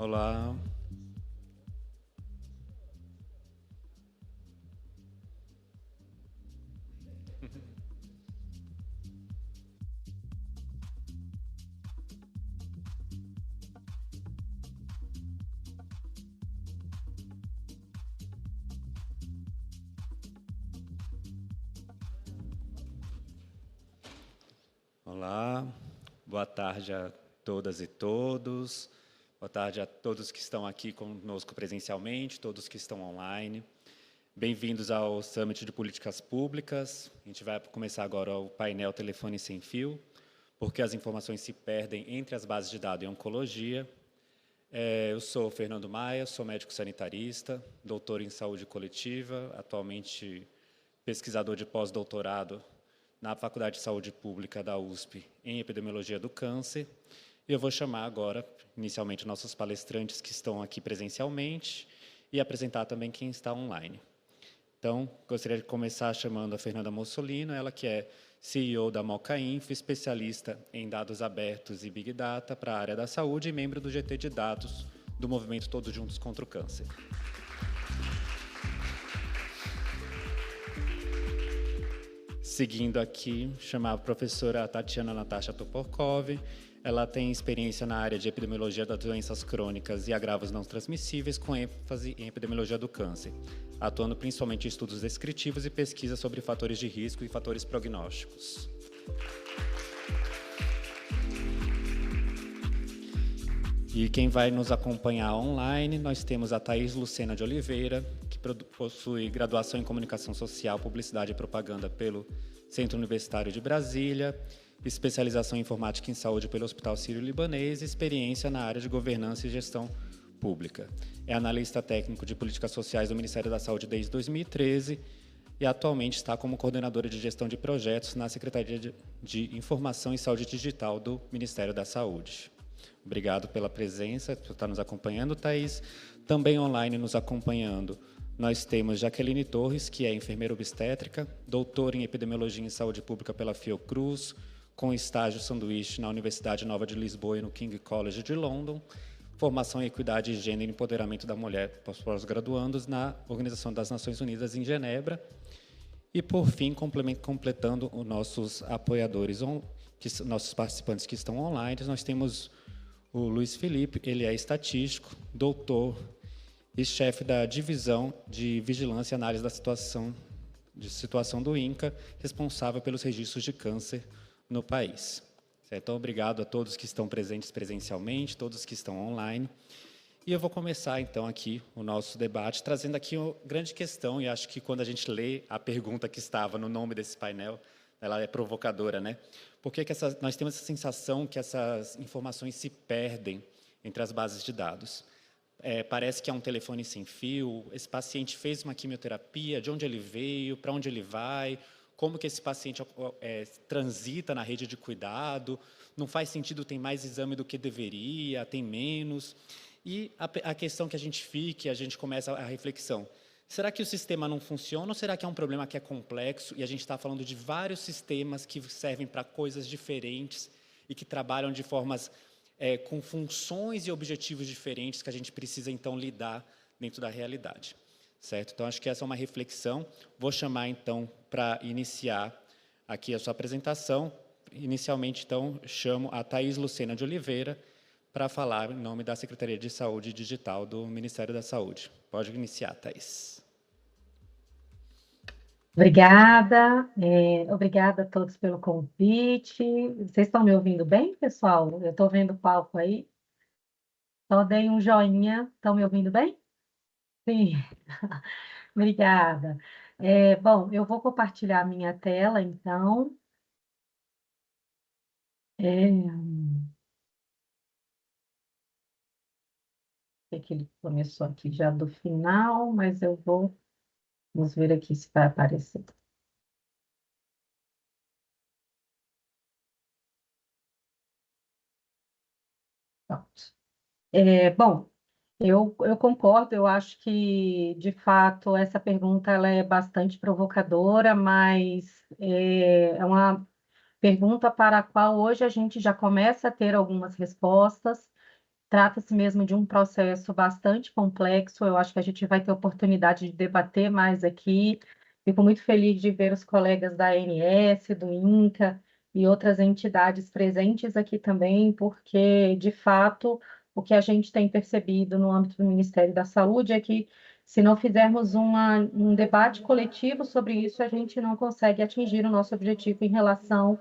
Olá, olá, boa tarde a todas e todos, boa tarde a todos que estão aqui conosco presencialmente, todos que estão online. Bem-vindos ao Summit de Políticas Públicas. A gente vai começar agora o painel Telefone Sem Fio, porque as informações se perdem entre as bases de dados em oncologia. Eu sou Fernando Maia, sou médico sanitarista, doutor em saúde coletiva, atualmente pesquisador de pós-doutorado na Faculdade de Saúde Pública da USP em Epidemiologia do Câncer. E eu vou chamar agora, inicialmente, nossos palestrantes que estão aqui presencialmente e apresentar também quem está online. Então, gostaria de começar chamando a Fernanda Mussolino, ela que é CEO da Moca Info, especialista em dados abertos e Big Data para a área da saúde e membro do GT de Dados do movimento Todos Juntos contra o Câncer. Seguindo aqui, chamar a professora Tatiana Natasha Toporkov. Ela tem experiência na área de epidemiologia das doenças crônicas e agravos não transmissíveis, com ênfase em epidemiologia do câncer, atuando principalmente em estudos descritivos e pesquisa sobre fatores de risco e fatores prognósticos. E quem vai nos acompanhar online, nós temos a Thaís Lucena de Oliveira, que possui graduação em Comunicação Social, Publicidade e Propaganda pelo Centro Universitário de Brasília, especialização em Informática em Saúde pelo Hospital Sírio-Libanês e experiência na área de Governança e Gestão Pública. É analista técnico de Políticas Sociais do Ministério da Saúde desde 2013 e atualmente está como coordenadora de gestão de projetos na Secretaria de Informação e Saúde Digital do Ministério da Saúde. Obrigado pela presença, por estar nos acompanhando, Thaís. Também online nos acompanhando, nós temos Jaqueline Torres, que é enfermeira obstétrica, doutora em Epidemiologia em Saúde Pública pela Fiocruz, com estágio sanduíche na Universidade Nova de Lisboa e no King College de London, formação em Equidade, Gênero e Empoderamento da Mulher pós-graduandos na Organização das Nações Unidas em Genebra. E, por fim, completando os nossos apoiadores, nossos participantes que estão online, nós temos o Luiz Felipe, ele é estatístico, doutor e chefe da Divisão de Vigilância e Análise da Situação do INCA, responsável pelos registros de câncer no país. Certo? Então, obrigado a todos que estão presentes presencialmente, todos que estão online. E eu vou começar, então, aqui o nosso debate, trazendo aqui uma grande questão, e acho que quando a gente lê a pergunta que estava no nome desse painel, ela é provocadora, né? Por que nós temos essa sensação que essas informações se perdem entre as bases de dados? Parece que é um telefone sem fio, esse paciente fez uma quimioterapia, de onde ele veio, para onde ele vai, como que esse paciente transita na rede de cuidado, não faz sentido, tem mais exame do que deveria, tem menos. E a questão que a gente começa a reflexão, será que o sistema não funciona ou será que é um problema que é complexo e a gente está falando de vários sistemas que servem para coisas diferentes e que trabalham de formas com funções e objetivos diferentes que a gente precisa, então, lidar dentro da realidade, certo? Então, acho que essa é uma reflexão. Vou chamar, então, para iniciar aqui a sua apresentação. Inicialmente, então, chamo a Thaís Lucena de Oliveira para falar em nome da Secretaria de Saúde Digital do Ministério da Saúde. Pode iniciar, Thaís. Obrigada, obrigada a todos pelo convite. Vocês estão me ouvindo bem, pessoal? Eu estou vendo o palco aí. Só dei um joinha. Estão me ouvindo bem? Sim, obrigada. Bom, eu vou compartilhar a minha tela, então. Sei que ele começou aqui já do final, mas vamos ver aqui se vai aparecer. Pronto. Bom, eu concordo, eu acho que, de fato, essa pergunta ela é bastante provocadora, mas é uma pergunta para a qual hoje a gente já começa a ter algumas respostas, Trata-se mesmo de um processo bastante complexo. Eu acho que a gente vai ter oportunidade de debater mais aqui. Fico muito feliz de ver os colegas da ANS, do INCA e outras entidades presentes aqui também, porque, de fato, o que a gente tem percebido no âmbito do Ministério da Saúde é que, se não fizermos um debate coletivo sobre isso, a gente não consegue atingir o nosso objetivo em relação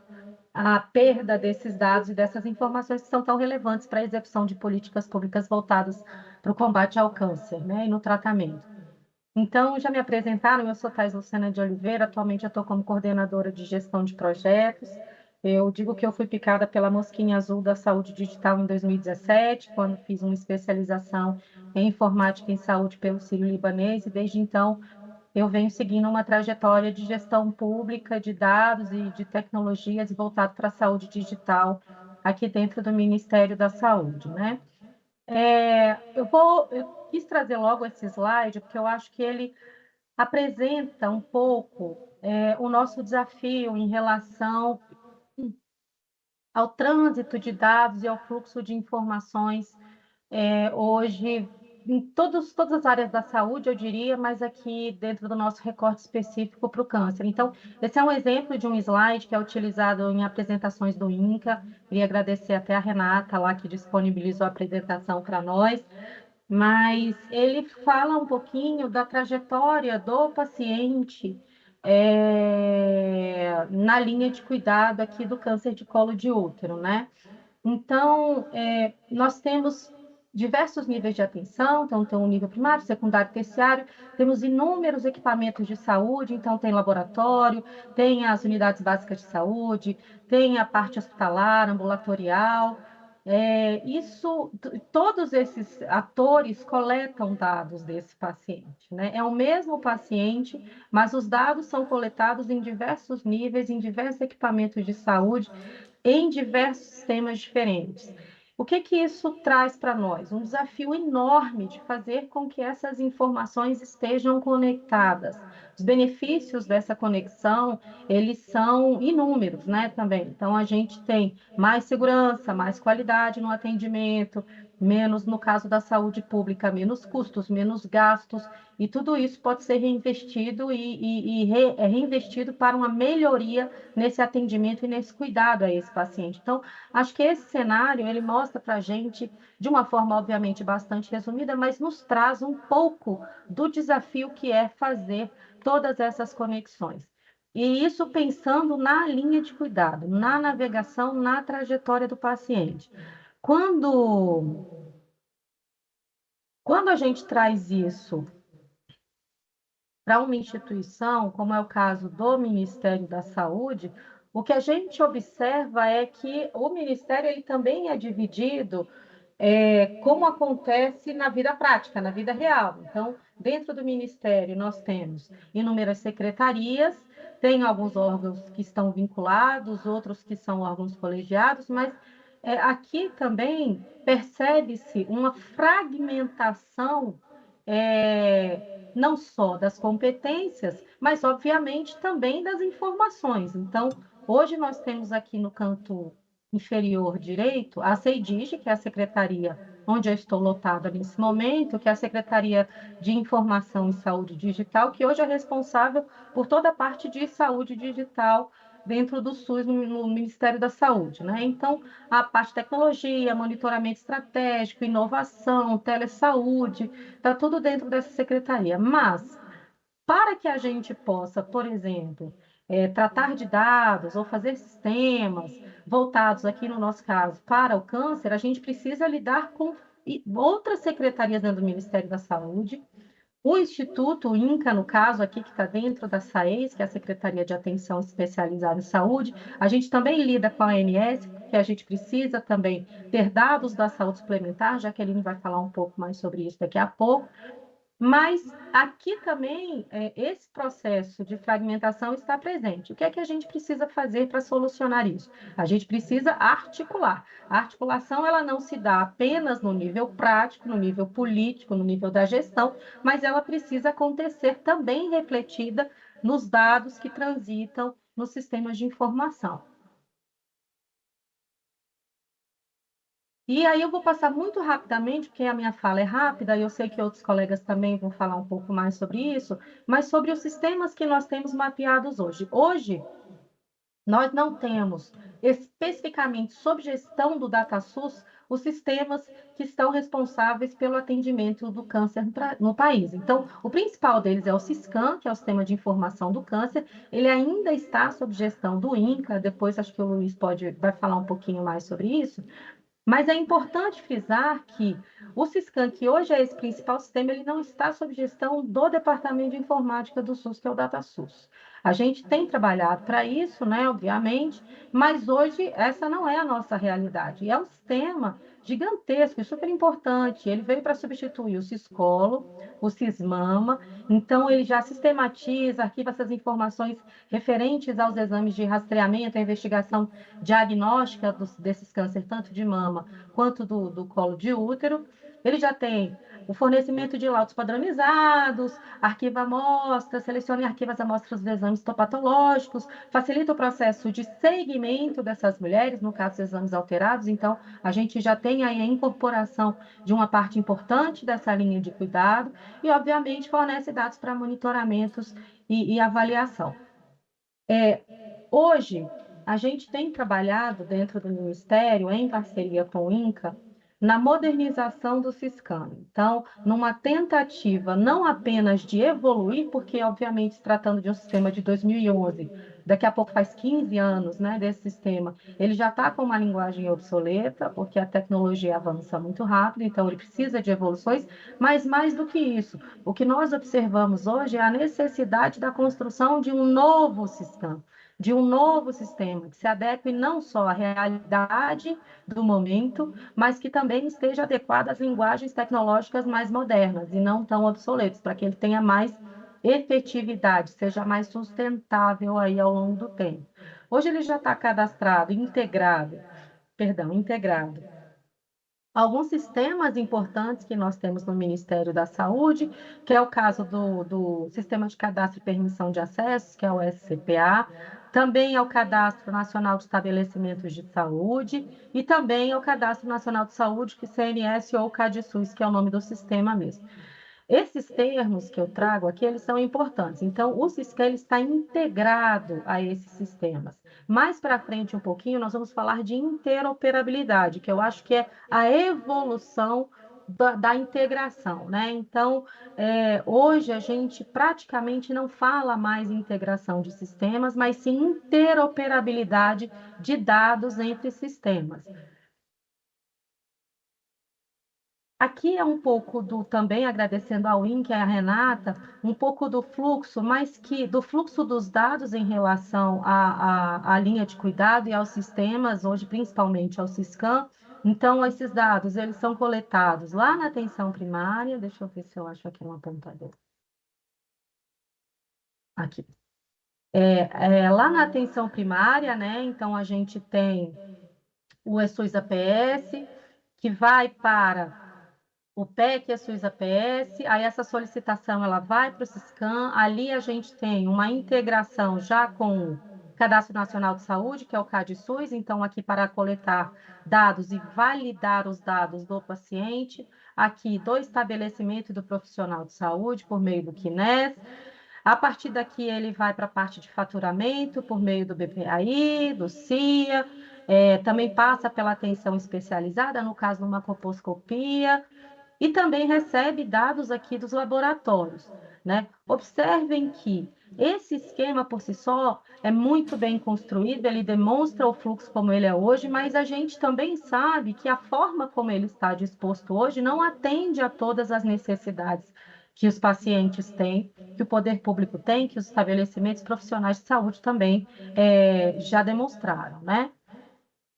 a perda desses dados e dessas informações que são tão relevantes para a execução de políticas públicas voltadas para o combate ao câncer, né, e no tratamento. Então, já me apresentaram, eu sou Thais Lucena de Oliveira, atualmente eu estou como coordenadora de gestão de projetos. Eu digo que eu fui picada pela mosquinha azul da saúde digital em 2017, quando fiz uma especialização em informática em saúde pelo Sírio-Libanês, e desde então eu venho seguindo uma trajetória de gestão pública de dados e de tecnologias voltado para a saúde digital aqui dentro do Ministério da Saúde, né? Eu quis trazer logo esse slide porque eu acho que ele apresenta um pouco o nosso desafio em relação ao trânsito de dados e ao fluxo de informações hoje em todas as áreas da saúde, eu diria, mas aqui dentro do nosso recorte específico para o câncer. Então, esse é um exemplo de um slide que é utilizado em apresentações do INCA. Queria agradecer até a Renata lá que disponibilizou a apresentação para nós, mas ele fala um pouquinho da trajetória do paciente na linha de cuidado aqui do câncer de colo de útero, né? Então, nós temos diversos níveis de atenção, então tem o nível primário, secundário, terciário, temos inúmeros equipamentos de saúde, então tem laboratório, tem as unidades básicas de saúde, tem a parte hospitalar, ambulatorial. Todos esses atores coletam dados desse paciente, né? É o mesmo paciente, mas os dados são coletados em diversos níveis, em diversos equipamentos de saúde, em diversos temas diferentes. O que que isso traz para nós? Um desafio enorme de fazer com que essas informações estejam conectadas. Os benefícios dessa conexão, eles são inúmeros, né, também. Então, a gente tem mais segurança, mais qualidade no atendimento, menos, no caso da saúde pública, menos custos, menos gastos, e tudo isso pode ser reinvestido reinvestido para uma melhoria nesse atendimento e nesse cuidado a esse paciente. Então, acho que esse cenário, ele mostra para a gente, de uma forma, obviamente, bastante resumida, mas nos traz um pouco do desafio que é fazer todas essas conexões. E isso pensando na linha de cuidado, na navegação, na trajetória do paciente. Quando, quando a gente traz isso para uma instituição, como é o caso do Ministério da Saúde, o que a gente observa é que o Ministério ele também é dividido como acontece na vida prática, na vida real. Então, dentro do Ministério, nós temos inúmeras secretarias, tem alguns órgãos que estão vinculados, outros que são órgãos colegiados, mas aqui também percebe-se uma fragmentação não só das competências, mas, obviamente, também das informações. Então, hoje nós temos aqui no canto inferior direito a SEIDIG, que é a secretaria onde eu estou lotada nesse momento, que é a Secretaria de Informação e Saúde Digital, que hoje é responsável por toda a parte de saúde digital dentro do SUS, no Ministério da Saúde, né? Então, a parte de tecnologia, monitoramento estratégico, inovação, telesaúde, está tudo dentro dessa secretaria. Mas, para que a gente possa, por exemplo, tratar de dados ou fazer sistemas voltados, aqui no nosso caso, para o câncer, a gente precisa lidar com outras secretarias dentro do Ministério da Saúde, o Instituto, o INCA, no caso aqui, que está dentro da SAES, que é a Secretaria de Atenção Especializada em Saúde, a gente também lida com a ANS, porque a gente precisa também ter dados da saúde suplementar, a Jaqueline vai falar um pouco mais sobre isso daqui a pouco, mas aqui também esse processo de fragmentação está presente. O que é que a gente precisa fazer para solucionar isso? A gente precisa articular. A articulação ela não se dá apenas no nível prático, no nível político, no nível da gestão, mas ela precisa acontecer também refletida nos dados que transitam nos sistemas de informação. E aí eu vou passar muito rapidamente, porque a minha fala é rápida, e eu sei que outros colegas também vão falar um pouco mais sobre isso, mas sobre os sistemas que nós temos mapeados hoje. Hoje, nós não temos especificamente sob gestão do DataSUS os sistemas que estão responsáveis pelo atendimento do câncer no país. Então, o principal deles é o Siscam, que é o Sistema de Informação do Câncer. Ele ainda está sob gestão do INCA. Depois, acho que o Luiz vai falar um pouquinho mais sobre isso. Mas é importante frisar que o Siscam, que hoje é esse principal sistema, ele não está sob gestão do Departamento de Informática do SUS, que é o DataSUS. A gente tem trabalhado para isso, né, obviamente, mas hoje essa não é a nossa realidade. E é um sistema gigantesco e super importante. Ele veio para substituir o Siscolo, o Sismama, então ele já sistematiza, arquiva essas informações referentes aos exames de rastreamento, a investigação diagnóstica desses cânceres, tanto de mama quanto do colo de útero. Ele já tem o fornecimento de laudos padronizados, arquiva amostras, seleciona e arquiva as amostras dos exames histopatológicos, facilita o processo de segmento dessas mulheres, no caso, dos exames alterados. Então, a gente já tem aí a incorporação de uma parte importante dessa linha de cuidado e, obviamente, fornece dados para monitoramentos e avaliação. Hoje, a gente tem trabalhado dentro do Ministério, em parceria com o INCA, na modernização do Siscam. Então, numa tentativa não apenas de evoluir, porque, obviamente, se tratando de um sistema de 2011, daqui a pouco faz 15 anos, né, desse sistema, ele já está com uma linguagem obsoleta, porque a tecnologia avança muito rápido, então ele precisa de evoluções, mas mais do que isso, o que nós observamos hoje é a necessidade da construção de um novo Siscam, de um novo sistema que se adeque não só à realidade do momento, mas que também esteja adequado às linguagens tecnológicas mais modernas e não tão obsoletas, para que ele tenha mais efetividade, seja mais sustentável aí ao longo do tempo. Hoje ele já está cadastrado, integrado alguns sistemas importantes que nós temos no Ministério da Saúde, que é o caso do Sistema de Cadastro e Permissão de Acessos, que é o SCPA, também é o Cadastro Nacional de Estabelecimentos de Saúde e também é o Cadastro Nacional de Saúde, que é CNS ou CADSUS, que é o nome do sistema mesmo. Esses termos que eu trago aqui, eles são importantes. Então, o Siscam está integrado a esses sistemas. Mais para frente um pouquinho, nós vamos falar de interoperabilidade, que eu acho que é a evolução da integração, né? Então, hoje a gente praticamente não fala mais em integração de sistemas, mas sim interoperabilidade de dados entre sistemas. Aqui é um pouco também agradecendo ao INC e à Renata, um pouco do fluxo, mas que do fluxo dos dados em relação à linha de cuidado e aos sistemas, hoje principalmente ao Siscam. Então, esses dados, eles são coletados lá na atenção primária. Deixa eu ver se eu acho aqui um apontador. Aqui. Lá na atenção primária, né? Então, a gente tem o ESUS APS, que vai para o PEC e a SUS APS, aí essa solicitação ela vai para o Siscam, ali a gente tem uma integração já com o Cadastro Nacional de Saúde, que é o CADSUS, então aqui para coletar dados e validar os dados do paciente, aqui do estabelecimento e do profissional de saúde por meio do QNES. A partir daqui ele vai para a parte de faturamento por meio do BPAI, do CIA, também passa pela atenção especializada, no caso, numa colposcopia, e também recebe dados aqui dos laboratórios, né? Observem que esse esquema por si só é muito bem construído, ele demonstra o fluxo como ele é hoje, mas a gente também sabe que a forma como ele está disposto hoje não atende a todas as necessidades que os pacientes têm, que o poder público tem, que os estabelecimentos profissionais de saúde também já demonstraram, né?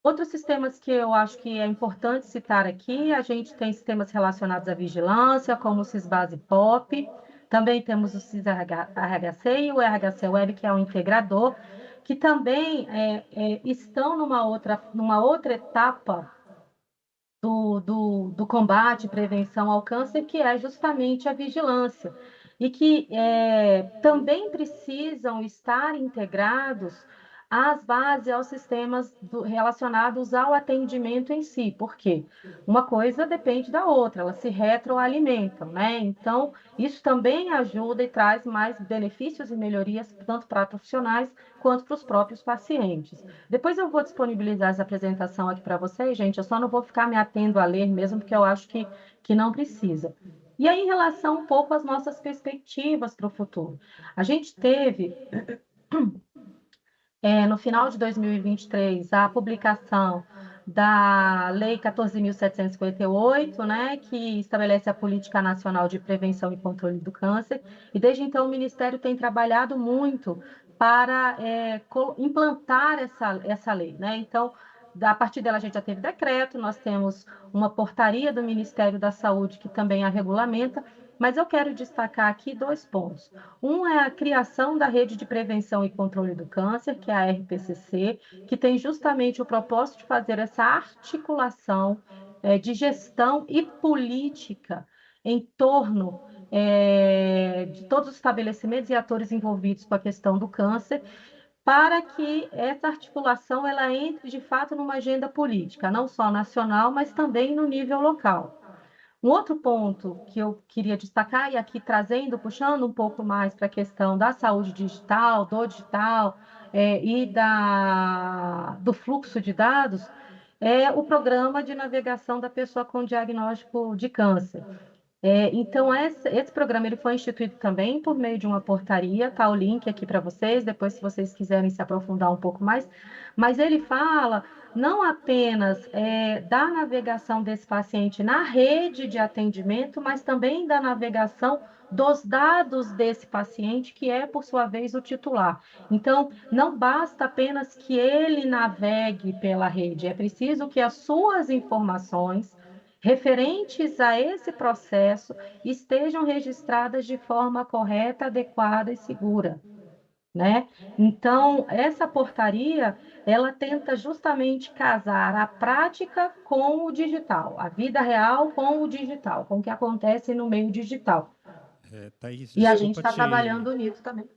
Outros sistemas que eu acho que é importante citar aqui, a gente tem sistemas relacionados à vigilância, como o SISBase POP, também temos o SIS-RHC e o RHC Web, que é o integrador, que também estão numa outra etapa do combate e prevenção ao câncer, que é justamente a vigilância, e que também precisam estar integrados às bases e aos sistemas relacionados ao atendimento em si. Por quê? Uma coisa depende da outra, elas se retroalimentam, né? Então, isso também ajuda e traz mais benefícios e melhorias, tanto para profissionais quanto para os próprios pacientes. Depois eu vou disponibilizar essa apresentação aqui para vocês, gente. Eu só não vou ficar me atendo a ler mesmo, porque eu acho que não precisa. E aí, em relação um pouco às nossas perspectivas para o futuro. A gente teve, no final de 2023, a publicação da Lei 14.758, né, que estabelece a Política Nacional de Prevenção e Controle do Câncer, e desde então o Ministério tem trabalhado muito para implantar essa lei, né? Então, a partir dela a gente já teve decreto, nós temos uma portaria do Ministério da Saúde que também a regulamenta, mas eu quero destacar aqui dois pontos. Um é a criação da Rede de Prevenção e Controle do Câncer, que é a RPCC, que tem justamente o propósito de fazer essa articulação de gestão e política em torno de todos os estabelecimentos e atores envolvidos com a questão do câncer, para que essa articulação ela entre de fato numa agenda política, não só nacional, mas também no nível local. Um outro ponto que eu queria destacar, e aqui trazendo, puxando um pouco mais para a questão da saúde digital, do digital, do fluxo de dados, é o programa de navegação da pessoa com diagnóstico de câncer. Então, esse programa ele foi instituído também por meio de uma portaria, tá o link aqui para vocês, depois, se vocês quiserem se aprofundar um pouco mais, mas ele fala não apenas da navegação desse paciente na rede de atendimento, mas também da navegação dos dados desse paciente, que é, por sua vez, o titular. Então, não basta apenas que ele navegue pela rede, é preciso que as suas informações referentes a esse processo estejam registradas de forma correta, adequada e segura, né? Então, essa portaria, ela tenta justamente casar a prática com o digital, a vida real com o digital, com o que acontece no meio digital. Thaís, E a gente está trabalhando nisso também.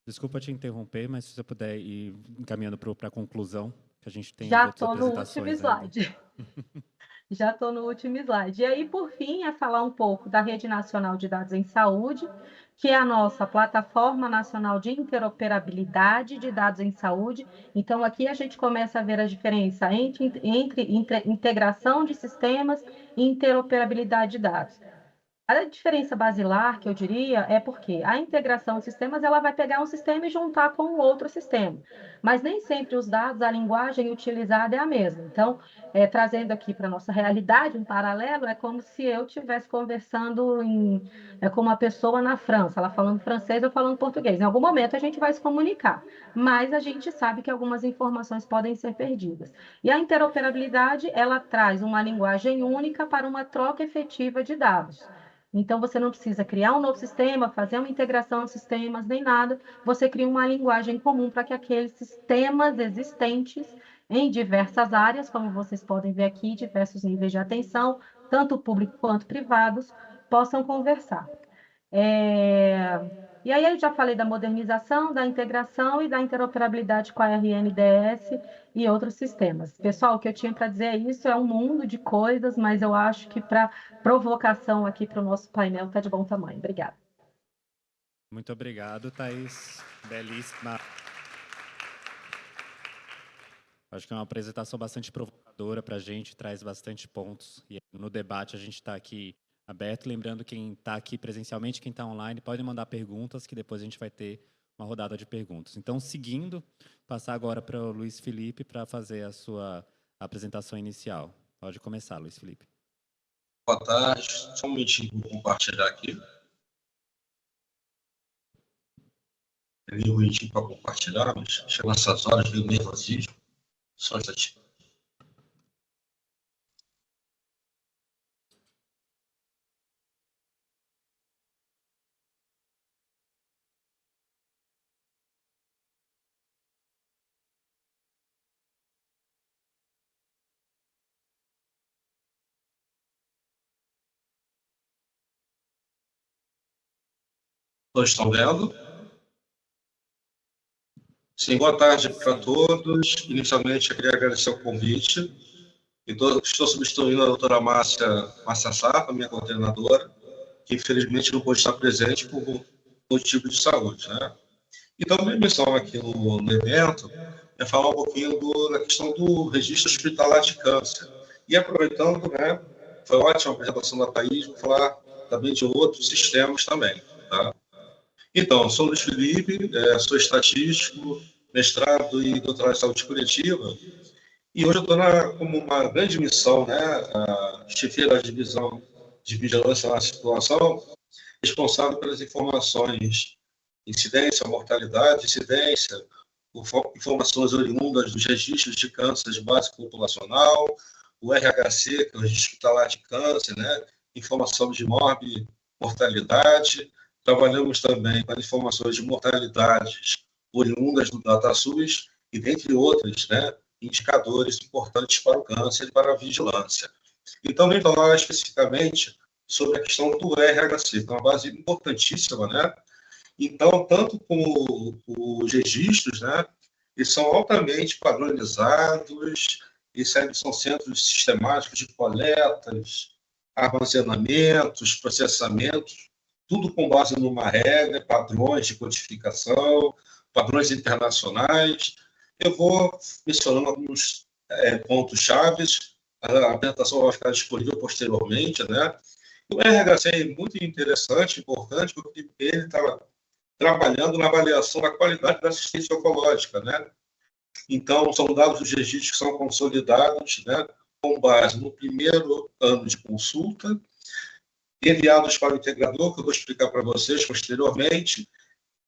desculpa te interromper, mas se você puder ir encaminhando para a conclusão, que a gente tem as Já outras estou no último apresentações ainda. slide. Já estou no último slide. E aí, por fim, é falar um pouco da Rede Nacional de Dados em Saúde, que é a nossa plataforma nacional de interoperabilidade de dados em saúde. Então, aqui a gente começa a ver a diferença entre integração de sistemas e interoperabilidade de dados. A diferença basilar, que eu diria, é porque a integração de sistemas ela vai pegar um sistema e juntar com o outro sistema. Mas nem sempre os dados, a linguagem utilizada é a mesma. Então, trazendo aqui para a nossa realidade, um paralelo, é como se eu estivesse conversando com uma pessoa na França, ela falando francês, eu falando português. Em algum momento a gente vai se comunicar, mas a gente sabe que algumas informações podem ser perdidas. E a interoperabilidade, ela traz uma linguagem única para uma troca efetiva de dados. Então, você não precisa criar um novo sistema, fazer uma integração de sistemas, nem nada. Você cria uma linguagem comum para que aqueles sistemas existentes em diversas áreas, como vocês podem ver aqui, diversos níveis de atenção, tanto público quanto privados, possam conversar. E aí eu já falei da modernização, da integração e da interoperabilidade com a RNDS e outros sistemas. Pessoal, o que eu tinha para dizer é isso, é um mundo de coisas, mas eu acho que para provocação aqui para o nosso painel está de bom tamanho. Obrigada. Muito obrigado, Thaís. Belíssima. Acho que é uma apresentação bastante provocadora para a gente, traz bastante pontos. E no debate a gente está aqui aberto. Lembrando, quem está aqui presencialmente, quem está online, pode mandar perguntas, que depois a gente vai ter uma rodada de perguntas. Então, seguindo, passar agora para o Luiz Felipe para fazer a sua apresentação inicial. Pode começar, Luiz Felipe. Boa tarde. Só um momentinho, vou compartilhar aqui. Peguei um momentinho para compartilhar, mas chegam essas horas, veio nervosismo. Só um instantinho. Todos estão vendo? Sim, boa tarde para todos. Inicialmente, eu queria agradecer o convite. Estou substituindo a doutora Márcia Safra, minha coordenadora, que infelizmente não pôde estar presente por motivo de saúde, né? Então, minha missão aqui no evento é falar um pouquinho da questão do registro hospitalar de câncer. E aproveitando, né, foi ótima a apresentação da Thaís, vou falar também de outros sistemas também, tá? Então, sou Luiz Felipe, sou estatístico, mestrado e doutorado em saúde coletiva, e hoje eu estou como uma grande missão, né, a chefia da divisão de vigilância na situação, responsável pelas informações incidência, mortalidade, incidência, informações oriundas dos registros de câncer de base populacional, o RHC, que é o registro hospitalar de câncer, né, informação de mortalidade. Trabalhamos também com as informações de mortalidades oriundas do DataSUS e, dentre outros, né, indicadores importantes para o câncer e para a vigilância. Então, vem falar especificamente sobre a questão do RHC, que é uma base importantíssima, né? Então, tanto como os registros, né, eles são altamente padronizados, e são centros sistemáticos de coletas, armazenamentos, processamentos, tudo com base numa regra, padrões de codificação, padrões internacionais. Eu vou mencionando alguns pontos-chave, a apresentação vai ficar disponível posteriormente, né? O RHC é muito interessante, importante, porque ele está trabalhando na avaliação da qualidade da assistência oncológica, né? Então, são dados dos registros que são consolidados, né, com base no primeiro ano de consulta, enviados para o integrador, que eu vou explicar para vocês posteriormente,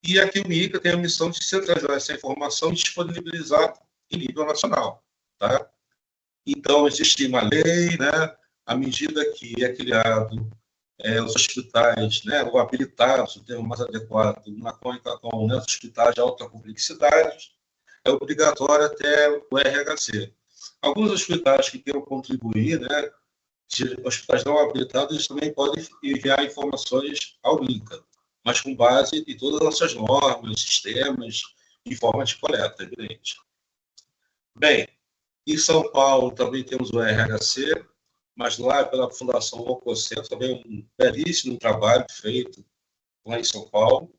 e aqui o INCA tem a missão de centralizar essa informação e disponibilizar em nível nacional, tá? Então, existe uma lei, né, à medida que é criado os hospitais, né, ou habilitados, o termo mais adequado, na com né, hospitais de alta complexidade, é obrigatório até o RHC. Alguns hospitais que queiram contribuir, né, hospitais não habilitados, eles também podem enviar informações ao INCA, mas com base em todas as nossas normas, sistemas e formas de coleta, evidente. Bem, em São Paulo também temos o RHC, mas lá pela Fundação Oncocentro também um belíssimo trabalho feito lá em São Paulo.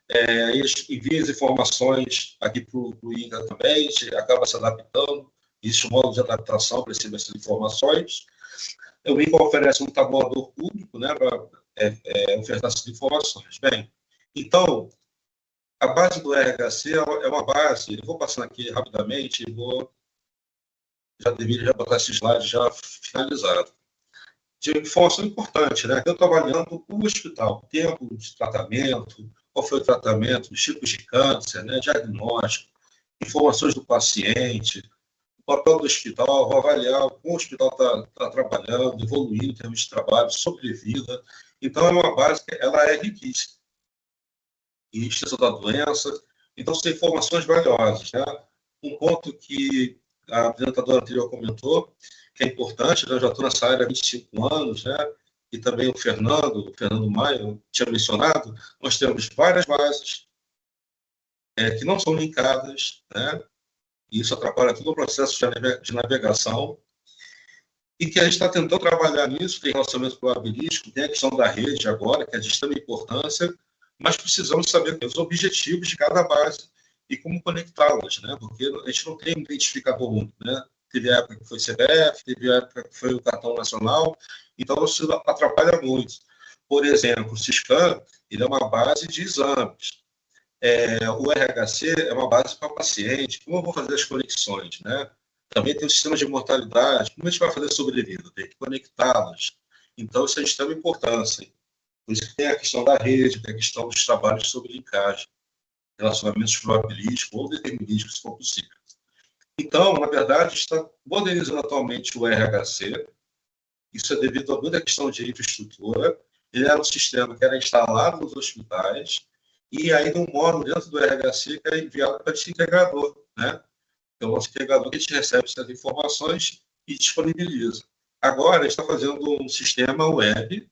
Eles enviam as informações aqui para o INCA também, a gente acaba se adaptando, existe um modo de adaptação para receber essas informações. O INCA oferece um tabulador público, né, para ofertar essas informações. Bem, então, a base do RHC é uma base, eu vou passando aqui rapidamente, já deveria botar esse slide já finalizado. De informação importante, né? Eu trabalhando o hospital, tempo de tratamento, qual foi o tratamento, os tipos de câncer, né? Diagnóstico, informações do paciente, o papel do hospital, vou avaliar como o hospital está trabalhando, evoluindo em termos de trabalho, sobrevida. Então, é uma base que ela é riquíssima. E extensão da doença. Então, são informações valiosas, né? Um ponto que a apresentadora anterior comentou, que é importante, né? Eu já estou nessa área há 25 anos, né? E também o Fernando Maia tinha mencionado, nós temos várias bases que não são linkadas, né? E isso atrapalha todo o processo de navegação, e que a gente está tentando trabalhar nisso, tem relacionamento probabilístico, tem a questão da rede agora, que é de extrema importância, mas precisamos saber os objetivos de cada base e como conectá-las, né? Porque a gente não tem um identificador único, né? Teve época que foi CPF, teve época que foi o cartão nacional, então isso atrapalha muito. Por exemplo, o Siscan, ele é uma base de exames. O RHC é uma base para paciente. Como eu vou fazer as conexões, né? Também tem o sistema de mortalidade. Como a gente vai fazer sobrevida? Tem que conectá-las. Então, isso é de extrema importância. Por isso que tem a questão da rede, tem a questão dos trabalhos sobre linkagem, relacionamentos probabilísticos ou determinísticos, se for possível. Então, na verdade, está modernizando atualmente o RHC. Isso é devido a muita questão de infraestrutura. Ele era um sistema que era instalado nos hospitais e aí um módulo dentro do RHC que é enviado para esse integrador, né? É o nosso integrador que a gente recebe essas informações e disponibiliza. Agora, a gente está fazendo um sistema web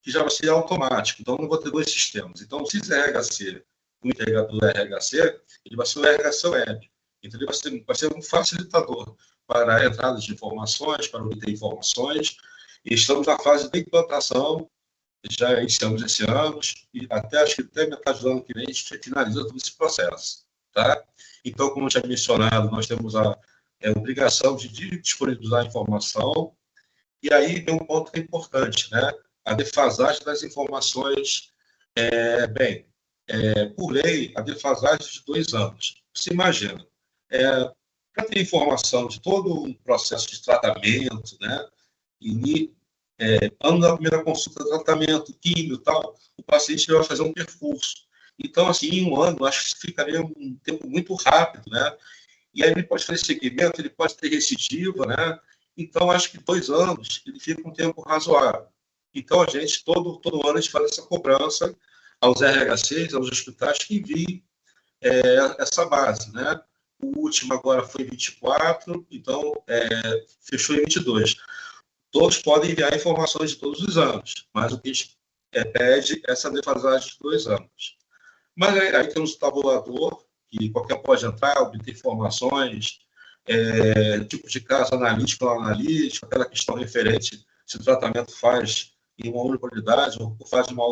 que já vai ser automático, então não vou ter dois sistemas. Então, o SIS-RHC o integrador do RHC, ele vai ser o RHC Web. Então, ele vai ser um facilitador para a entrada de informações, para obter informações, e estamos na fase de implantação, já iniciamos esse ano, e acho que até metade do ano que vem a gente finaliza todo esse processo. Tá? Então, como eu tinha mencionado, nós temos a obrigação de disponibilizar a informação, e aí tem um ponto que é importante, né? A defasagem das informações. Por lei, a defasagem de 2 anos. Você imagina, para ter informação de todo um processo de tratamento, né? Ano da primeira consulta, tratamento, químio e tal, o paciente vai fazer um percurso. Então, assim, em um ano, acho que ficaria um tempo muito rápido, né? E aí ele pode fazer seguimento, ele pode ter recidiva, né? Então, acho que 2 anos, ele fica um tempo razoável. Então, a gente, todo ano, a gente faz essa cobrança aos RHCs, aos hospitais que enviem essa base, né? O último agora foi 24, então fechou em 22. Todos podem enviar informações de todos os anos, mas o que a gente pede é essa defasagem de 2 anos. Mas aí temos o tabulador, que qualquer pode entrar, obter informações, tipo de caso analítico ou analítico, aquela questão referente se o tratamento faz em uma única unidade ou faz uma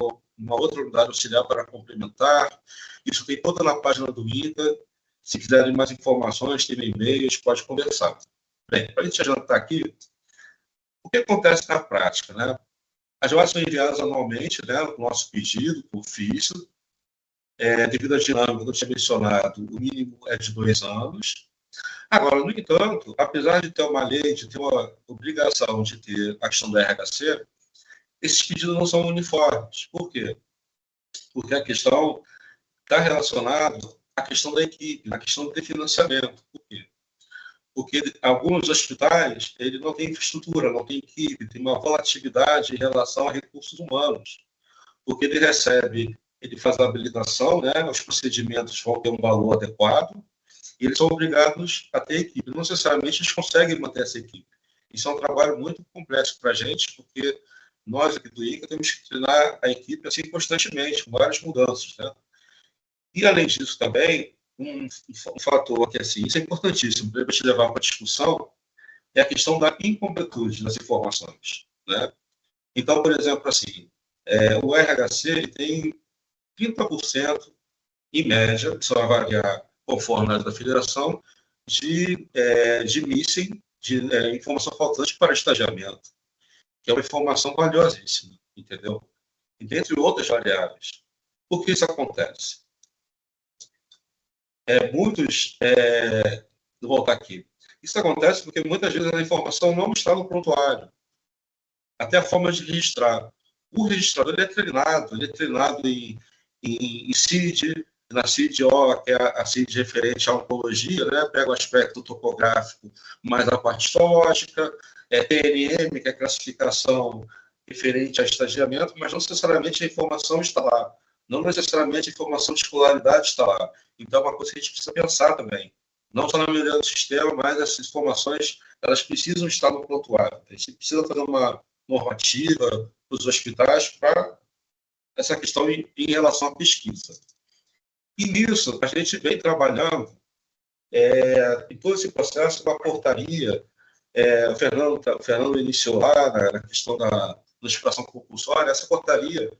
outra unidade auxiliar para complementar. Isso tem toda na página do INCA. Se quiserem mais informações, tem e-mails, pode conversar. Bem, para a gente adiantar aqui, o que acontece na prática, né? As bases são enviadas anualmente, né, no nosso pedido, por ofício. Devido à dinâmica que eu tinha mencionado, o mínimo é de 2 anos. Agora, no entanto, apesar de ter uma lei, de ter uma obrigação de ter a questão da RHC, esses pedidos não são uniformes. Por quê? Porque a questão está relacionada à questão da equipe, à questão de financiamento. Por quê? Porque alguns hospitais ele não têm infraestrutura, não tem equipe, tem uma volatilidade em relação a recursos humanos. Porque ele faz a habilitação, né, os procedimentos vão ter um valor adequado, e eles são obrigados a ter equipe. Não necessariamente eles conseguem manter essa equipe. Isso é um trabalho muito complexo para a gente, porque nós aqui do INCA temos que treinar a equipe assim constantemente, com várias mudanças, né? E, além disso, também, um fator que, assim, isso é importantíssimo, para te levar para a discussão, é a questão da incompletude das informações, né? Então, por exemplo, assim, o RHC ele tem 30%, em média, se vai variar conforme a da federação, de missing, de informação faltante para estagiamento, que é uma informação valiosíssima, entendeu? E dentre outras variáveis. Por que isso acontece? Vou voltar aqui. Isso acontece porque muitas vezes a informação não está no prontuário. Até a forma de registrar. O registrador ele é treinado em CID, na CID-O, que é a CID referente à oncologia, né? Pega o aspecto topográfico mais a parte histológica, TNM, que é a classificação referente a estagiamento, mas não necessariamente a informação está lá. Não necessariamente a informação de escolaridade está lá. Então, é uma coisa que a gente precisa pensar também. Não só na melhoria do sistema, mas essas informações elas precisam estar no prontuário. A gente precisa fazer uma normativa para os hospitais para essa questão em relação à pesquisa. E nisso, a gente vem trabalhando em todo esse processo uma portaria. O Fernando iniciou lá na questão da notificação compulsória, essa portaria,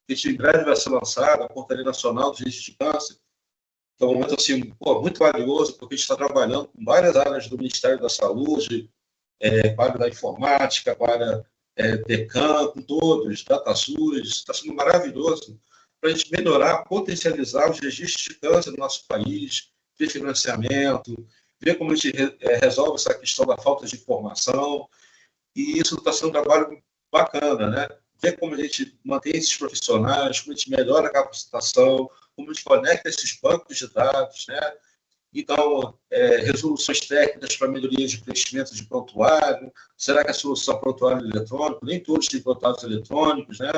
que em breve vai ser lançada, a Portaria Nacional de Registro de Câncer, que é um momento assim, muito valioso, porque a gente está trabalhando com várias áreas do Ministério da Saúde, com a área da informática, com a área DECAM, com todos, DataSUS, está sendo maravilhoso para a gente melhorar, potencializar os registros de câncer no nosso país, ter financiamento, ver como a gente resolve essa questão da falta de informação, e isso está sendo um trabalho bacana, né? Ver como a gente mantém esses profissionais, como a gente melhora a capacitação, como a gente conecta esses bancos de dados, né? Então, resoluções técnicas para melhoria de preenchimento de prontuário. Será que a solução é prontuário eletrônico? Nem todos têm prontuários eletrônicos, né?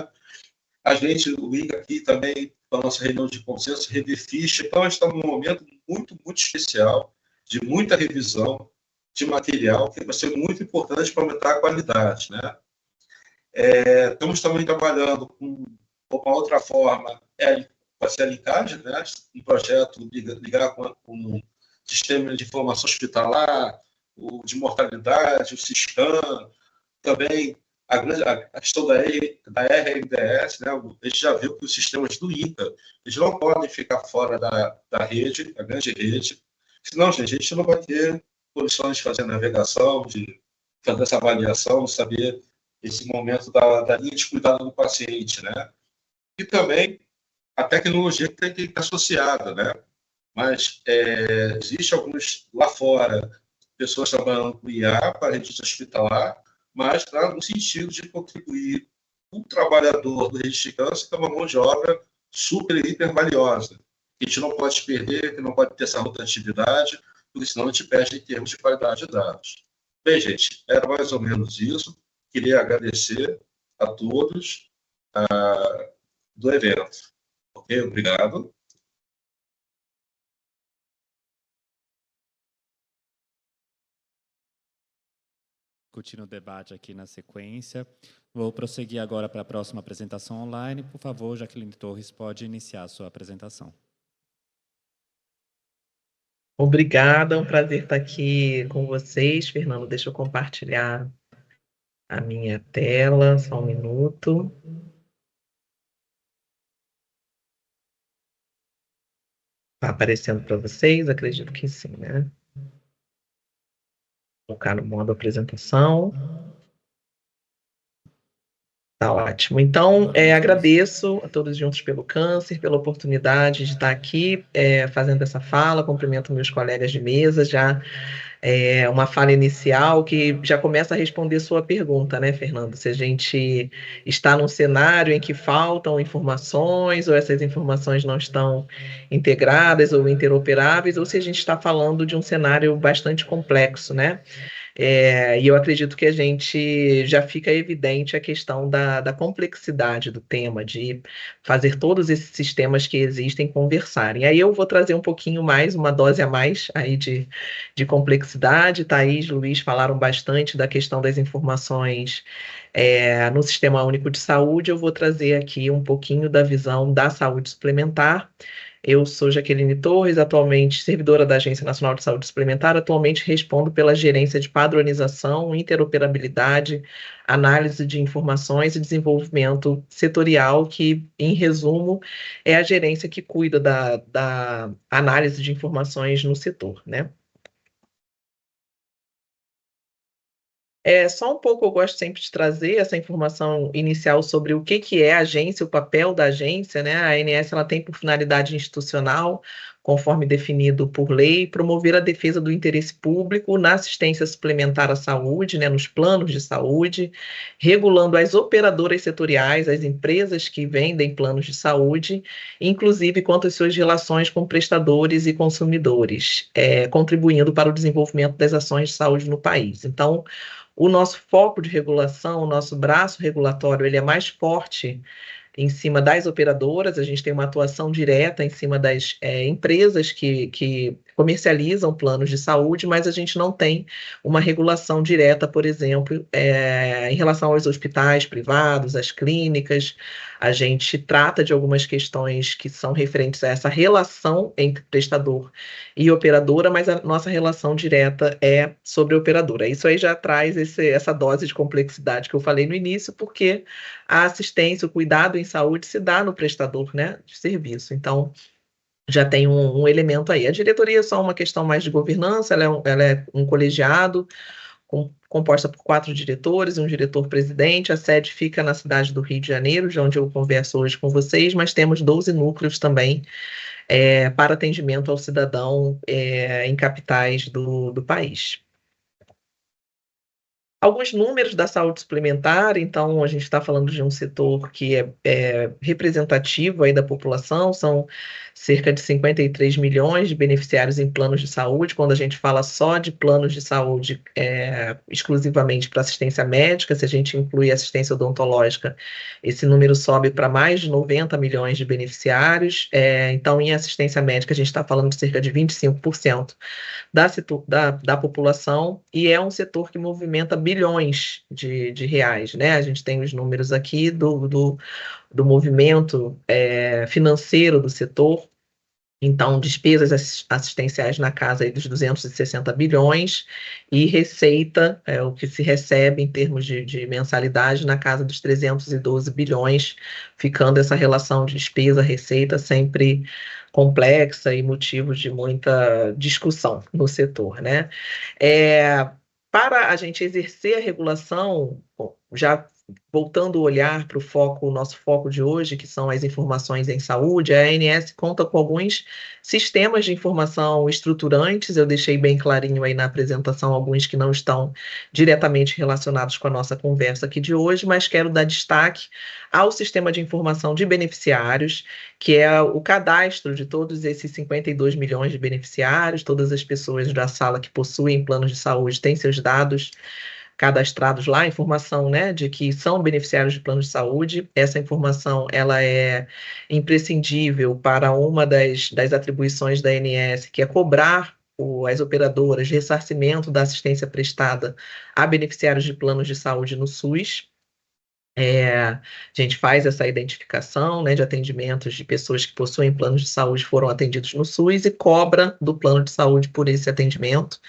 A gente, o INCA aqui também, para a nossa reunião de consenso, rever ficha. Então, a gente está num momento muito, muito especial, de muita revisão de material, que vai ser muito importante para aumentar a qualidade, né? Estamos também trabalhando com uma outra forma, fazer a linkagem, né? Um projeto ligar com o sistema de informação hospitalar, o de mortalidade, o SISCAN, também a questão da RNDS, né? A gente já viu que os sistemas do INCA, eles não podem ficar fora da rede, a grande rede, senão, gente, a gente não vai ter condições de fazer navegação, de fazer essa avaliação, de saber esse momento da linha de cuidado do paciente, né? E também a tecnologia que tem que estar associada, né? Mas existe alguns lá fora, pessoas trabalhando com IA para a rede hospitalar, mas no sentido de contribuir o trabalhador do rede de câncer, que é uma mão de obra super e hiper valiosa. A gente não pode perder, que não pode ter essa rotatividade, porque senão a gente perde em termos de qualidade de dados. Bem, gente, era mais ou menos isso. Queria agradecer a todos do evento. Ok? Obrigado. Discutindo o debate aqui na sequência. Vou prosseguir agora para a próxima apresentação online. Por favor, Jaqueline Torres pode iniciar a sua apresentação. Obrigada, é um prazer estar aqui com vocês. Fernando, deixa eu compartilhar a minha tela, só um minuto. Está aparecendo para vocês? Acredito que sim, né? Vou colocar no modo apresentação. Tá ótimo. Então, agradeço a todos juntos pelo câncer, pela oportunidade de estar aqui fazendo essa fala. Cumprimento meus colegas de mesa, já uma fala inicial que já começa a responder sua pergunta, né, Fernando? Se a gente está num cenário em que faltam informações, ou essas informações não estão integradas ou interoperáveis, ou se a gente está falando de um cenário bastante complexo, né? E eu acredito que a gente já fica evidente a questão da complexidade do tema, de fazer todos esses sistemas que existem conversarem. Aí eu vou trazer um pouquinho mais, uma dose a mais aí de complexidade. Thaís, Luiz falaram bastante da questão das informações no Sistema Único de Saúde. Eu vou trazer aqui um pouquinho da visão da saúde suplementar. Eu sou Jaqueline Torres, atualmente servidora da Agência Nacional de Saúde Suplementar, atualmente respondo pela gerência de padronização, interoperabilidade, análise de informações e desenvolvimento setorial, que, em resumo, é a gerência que cuida da análise de informações no setor, né? Só um pouco eu gosto sempre de trazer essa informação inicial sobre o que é a agência, o papel da agência, né? A ANS ela tem por finalidade institucional, conforme definido por lei, promover a defesa do interesse público na assistência suplementar à saúde, né, nos planos de saúde, regulando as operadoras setoriais, as empresas que vendem planos de saúde, inclusive quanto às suas relações com prestadores e consumidores, contribuindo para o desenvolvimento das ações de saúde no país. Então, o nosso foco de regulação, o nosso braço regulatório, ele é mais forte em cima das operadoras. A gente tem uma atuação direta em cima das empresas que comercializam planos de saúde, mas a gente não tem uma regulação direta, por exemplo, em relação aos hospitais privados, às clínicas. A gente trata de algumas questões que são referentes a essa relação entre prestador e operadora, mas a nossa relação direta é sobre a operadora. Isso aí já traz essa dose de complexidade que eu falei no início, porque a assistência, o cuidado em saúde se dá no prestador, né, de serviço. Então, já tem um elemento aí. A diretoria é só uma questão mais de governança, ela é um colegiado composta por 4 diretores e um diretor-presidente. A sede fica na cidade do Rio de Janeiro, de onde eu converso hoje com vocês, mas temos 12 núcleos também para atendimento ao cidadão em capitais do país. Alguns números da saúde suplementar. Então, a gente está falando de um setor que é representativo aí da população, são cerca de 53 milhões de beneficiários em planos de saúde. Quando a gente fala só de planos de saúde exclusivamente para assistência médica, se a gente inclui assistência odontológica, esse número sobe para mais de 90 milhões de beneficiários. Então, em assistência médica, a gente está falando de cerca de 25% da população, e é um setor que movimenta bilhões de reais, né? A gente tem os números aqui do do movimento financeiro do setor. Então, despesas assistenciais na casa aí dos 260 bilhões e receita, o que se recebe em termos de mensalidade, na casa dos 312 bilhões, ficando essa relação de despesa-receita sempre complexa e motivo de muita discussão no setor, né? Para a gente exercer a regulação, já voltando o olhar para o nosso foco de hoje, que são as informações em saúde, a ANS conta com alguns sistemas de informação estruturantes, eu deixei bem clarinho aí na apresentação alguns que não estão diretamente relacionados com a nossa conversa aqui de hoje, mas quero dar destaque ao sistema de informação de beneficiários, que é o cadastro de todos esses 52 milhões de beneficiários, todas as pessoas da sala que possuem planos de saúde têm seus dados cadastrados lá, informação, né, de que são beneficiários de plano de saúde. Essa informação ela é imprescindível para uma das atribuições da ANS, que é cobrar as operadoras de ressarcimento da assistência prestada a beneficiários de planos de saúde no SUS. A gente faz essa identificação, né, de atendimentos de pessoas que possuem planos de saúde foram atendidos no SUS e cobra do plano de saúde por esse atendimento.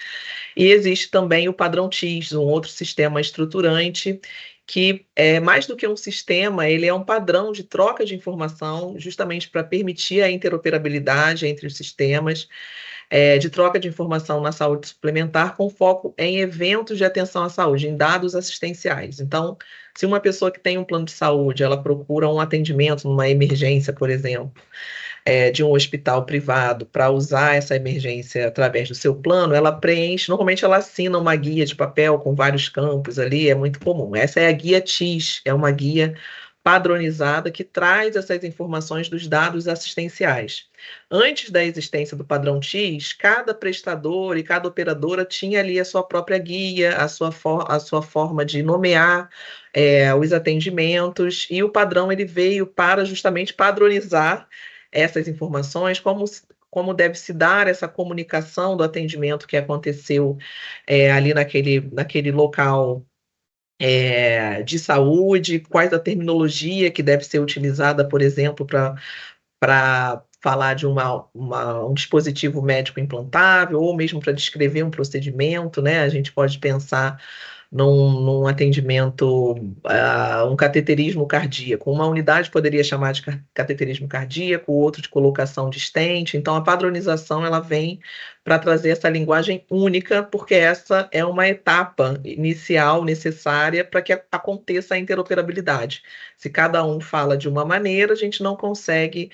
E existe também o padrão TIS, um outro sistema estruturante que é mais do que um sistema, ele é um padrão de troca de informação justamente para permitir a interoperabilidade entre os sistemas, de troca de informação na saúde suplementar com foco em eventos de atenção à saúde, em dados assistenciais. Então, se uma pessoa que tem um plano de saúde, ela procura um atendimento numa emergência, por exemplo, de um hospital privado para usar essa emergência através do seu plano, ela preenche, normalmente ela assina uma guia de papel com vários campos ali, é muito comum. Essa é a guia TIS, é uma guia padronizada que traz essas informações dos dados assistenciais. Antes da existência do padrão TIS, cada prestador e cada operadora tinha ali a sua própria guia, a sua forma de nomear os atendimentos, e o padrão ele veio para justamente padronizar essas informações, como deve se dar essa comunicação do atendimento que aconteceu ali naquele local de saúde, quais a terminologia que deve ser utilizada, por exemplo, para falar de um dispositivo médico implantável, ou mesmo para descrever um procedimento, né? A gente pode pensar num atendimento, um cateterismo cardíaco. Uma unidade poderia chamar de cateterismo cardíaco, outro de colocação de stent. Então, a padronização ela vem para trazer essa linguagem única, porque essa é uma etapa inicial necessária para que aconteça a interoperabilidade. Se cada um fala de uma maneira, a gente não consegue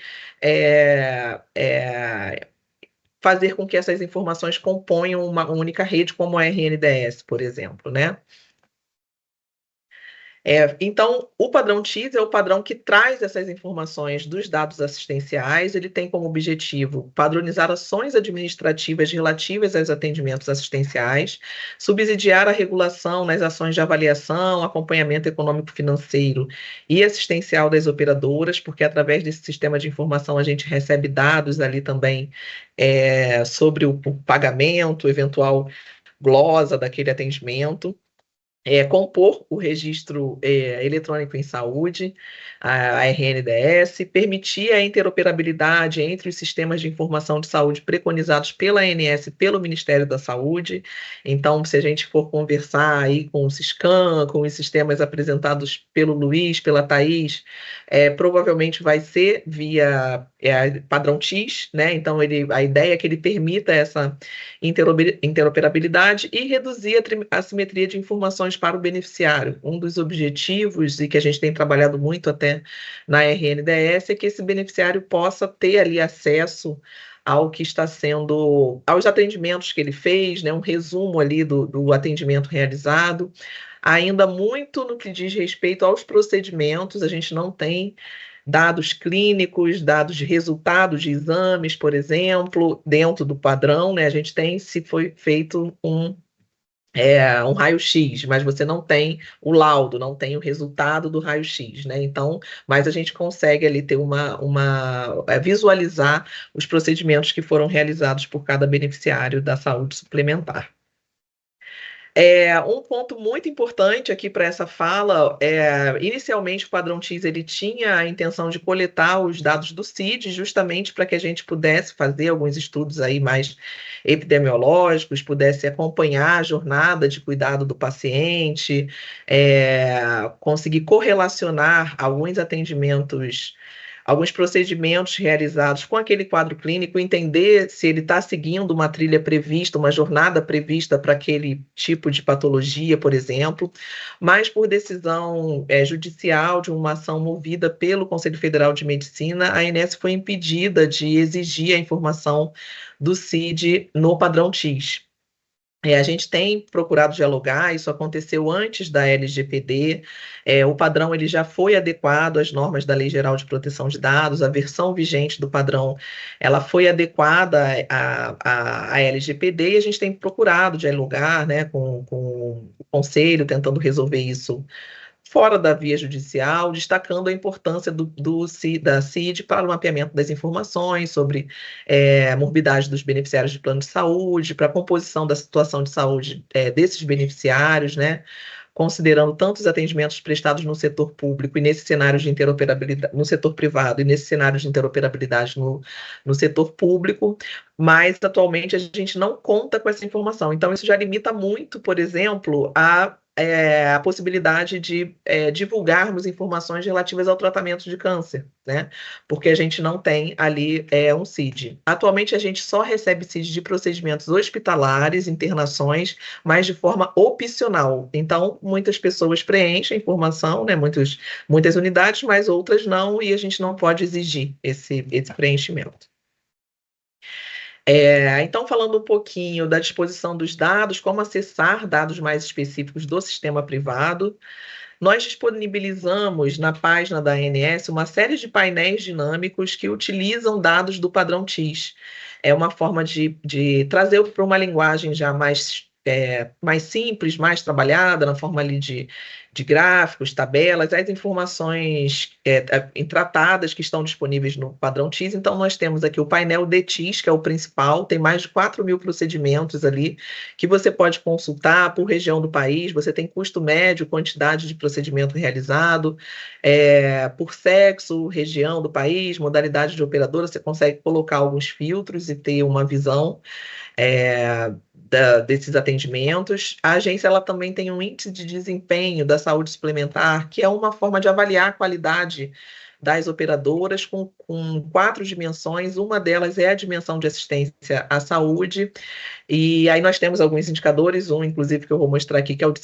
fazer com que essas informações componham uma única rede, como a RNDS, por exemplo, né? Então, o padrão TIS é o padrão que traz essas informações dos dados assistenciais, ele tem como objetivo padronizar ações administrativas relativas aos atendimentos assistenciais, subsidiar a regulação nas ações de avaliação, acompanhamento econômico-financeiro e assistencial das operadoras, porque através desse sistema de informação a gente recebe dados ali também sobre o pagamento, eventual glosa daquele atendimento. Compor o registro eletrônico em saúde, a RNDS, permitir a interoperabilidade entre os sistemas de informação de saúde preconizados pela ANS e pelo Ministério da Saúde. Então, se a gente for conversar aí com o Siscam, com os sistemas apresentados pelo Luiz, pela Thaís, provavelmente vai ser via padrão TIS, né? Então, a ideia é que ele permita essa interoperabilidade e reduzir a assimetria de informações para o beneficiário. Um dos objetivos, e que a gente tem trabalhado muito até na RNDS, é que esse beneficiário possa ter ali acesso ao que está sendo, aos atendimentos que ele fez, né, um resumo ali do atendimento realizado, ainda muito no que diz respeito aos procedimentos, a gente não tem dados clínicos, dados de resultados de exames, por exemplo, dentro do padrão, né, a gente tem se foi feito um raio-x, mas você não tem o laudo, não tem o resultado do raio-x, né? Então, mas a gente consegue ali ter visualizar os procedimentos que foram realizados por cada beneficiário da saúde suplementar. Um ponto muito importante aqui para essa fala inicialmente o padrão TIS ele tinha a intenção de coletar os dados do CID, justamente para que a gente pudesse fazer alguns estudos aí mais epidemiológicos, pudesse acompanhar a jornada de cuidado do paciente, conseguir correlacionar alguns procedimentos realizados com aquele quadro clínico, entender se ele está seguindo uma trilha prevista, uma jornada prevista para aquele tipo de patologia, por exemplo, mas por decisão judicial de uma ação movida pelo Conselho Federal de Medicina, a ANS foi impedida de exigir a informação do CID no padrão TIS. A gente tem procurado dialogar, isso aconteceu antes da LGPD, o padrão ele já foi adequado às normas da Lei Geral de Proteção de Dados, a versão vigente do padrão ela foi adequada à LGPD e a gente tem procurado dialogar, né, com o Conselho, tentando resolver isso fora da via judicial, destacando a importância da CID para o mapeamento das informações sobre a morbidade dos beneficiários de plano de saúde, para a composição da situação de saúde desses beneficiários, né? Considerando tanto os atendimentos prestados no setor público e nesse cenário de interoperabilidade, no setor privado e nesse cenário de interoperabilidade no setor público, mas atualmente a gente não conta com essa informação. Então, isso já limita muito, por exemplo, a possibilidade de divulgarmos informações relativas ao tratamento de câncer, né? Porque a gente não tem ali um CID. Atualmente, a gente só recebe CID de procedimentos hospitalares, internações, mas de forma opcional. Então, muitas pessoas preenchem a informação, né? Muitas unidades, mas outras não, e a gente não pode exigir esse preenchimento. Então, falando um pouquinho da disposição dos dados, como acessar dados mais específicos do sistema privado, nós disponibilizamos na página da ANS uma série de painéis dinâmicos que utilizam dados do padrão TIS. É uma forma de trazer para uma linguagem já mais simples, mais trabalhada, na forma ali de gráficos, tabelas, as informações tratadas que estão disponíveis no padrão TIS. Então, nós temos aqui o painel de TIS, que é o principal, tem mais de 4.000 procedimentos ali, que você pode consultar por região do país, você tem custo médio, quantidade de procedimento realizado, por sexo, região do país, modalidade de operadora, você consegue colocar alguns filtros e ter uma visão desses atendimentos. A agência ela também tem um índice de desempenho da saúde suplementar, que é uma forma de avaliar a qualidade das operadoras com 4 dimensões. Uma delas é a dimensão de assistência à saúde, e aí nós temos alguns indicadores, inclusive que eu vou mostrar aqui, que é o de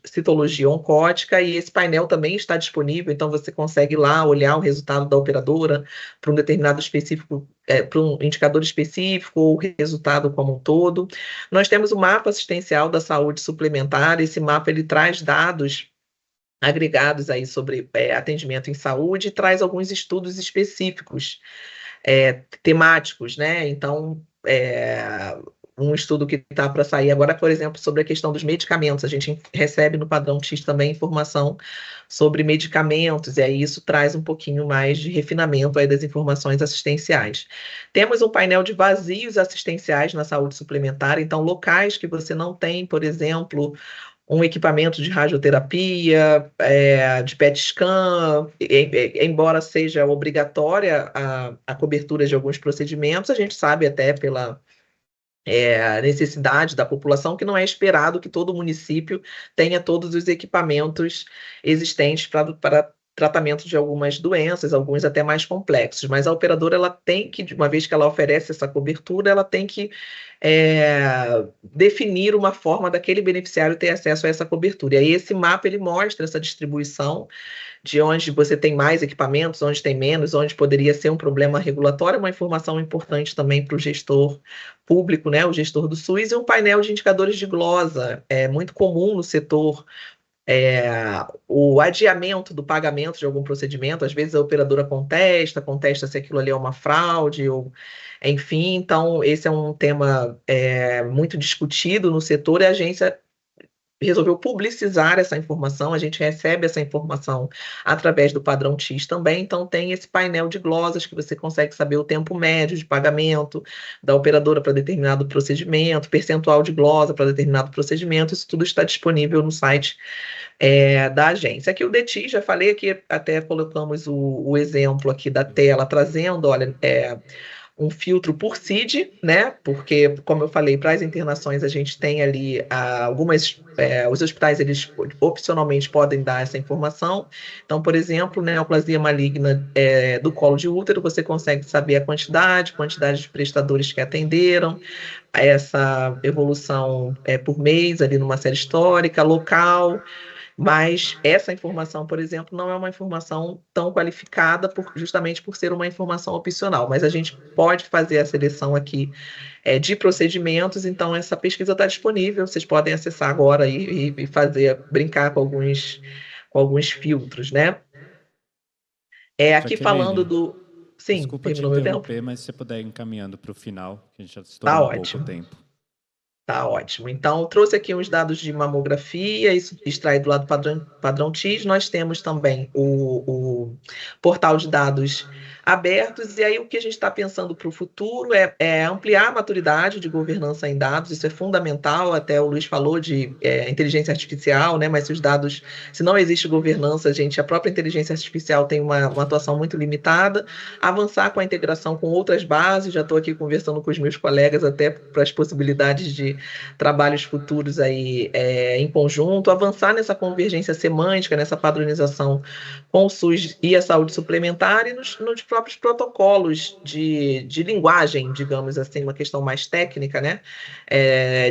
citologia oncótica, e esse painel também está disponível, então você consegue ir lá olhar o resultado da operadora para um determinado específico, para um indicador específico, ou o resultado como um todo. Nós temos o mapa assistencial da saúde suplementar. Esse mapa ele traz dados agregados aí sobre atendimento em saúde e traz alguns estudos específicos, temáticos, né? Então, um estudo que está para sair agora, por exemplo, sobre a questão dos medicamentos. A gente recebe no padrão TIS também informação sobre medicamentos, e aí isso traz um pouquinho mais de refinamento aí das informações assistenciais. Temos um painel de vazios assistenciais na saúde suplementar, então locais que você não tem, por exemplo, um equipamento de radioterapia, de PET scan, embora seja obrigatória a cobertura de alguns procedimentos, a gente sabe até pela necessidade da população que não é esperado que todo município tenha todos os equipamentos existentes para tratamento de algumas doenças, alguns até mais complexos, mas a operadora ela tem que, uma vez que ela oferece essa cobertura, ela tem que definir uma forma daquele beneficiário ter acesso a essa cobertura. E aí esse mapa ele mostra essa distribuição de onde você tem mais equipamentos, onde tem menos, onde poderia ser um problema regulatório, uma informação importante também para o gestor público, né, o gestor do SUS, e um painel de indicadores de glosa, muito comum no setor, o adiamento do pagamento de algum procedimento. Às vezes a operadora contesta se aquilo ali é uma fraude, ou enfim. Então esse é um tema muito discutido no setor, e a agência resolveu publicizar essa informação, a gente recebe essa informação através do padrão TIS também, então tem esse painel de glosas que você consegue saber o tempo médio de pagamento da operadora para determinado procedimento, percentual de glosa para determinado procedimento, isso tudo está disponível no site da agência. Aqui o DETIS, já falei aqui, até colocamos o exemplo aqui da tela, trazendo, olha, um filtro por CID, né? Porque, como eu falei, para as internações a gente tem ali os hospitais, eles opcionalmente podem dar essa informação. Então, por exemplo, neoplasia maligna do colo de útero, você consegue saber a quantidade de prestadores que atenderam, essa evolução por mês ali numa série histórica, local. Mas essa informação, por exemplo, não é uma informação tão qualificada justamente por ser uma informação opcional, mas a gente pode fazer a seleção aqui de procedimentos, então essa pesquisa está disponível, vocês podem acessar agora aí e brincar com alguns filtros, né? Aqui falando do... Sim, desculpa te terminou meu tempo? interromper, mas se você puder ir encaminhando para o final, que a gente já Tá estourou um pouco ótimo. o tempo. Tá ótimo. Então, trouxe aqui uns dados de mamografia, isso extraído lá do padrão TIS. Nós temos também o portal de dados abertos, e aí o que a gente está pensando para o futuro é ampliar a maturidade de governança em dados, isso é fundamental, até o Luiz falou de inteligência artificial, né? Mas se não existe governança, a própria inteligência artificial tem uma atuação muito limitada, avançar com a integração com outras bases, já estou aqui conversando com os meus colegas até para as possibilidades de trabalhos futuros aí em conjunto, avançar nessa convergência semântica, nessa padronização com o SUS e a saúde suplementar e nos próprios protocolos de linguagem, digamos assim, uma questão mais técnica, né,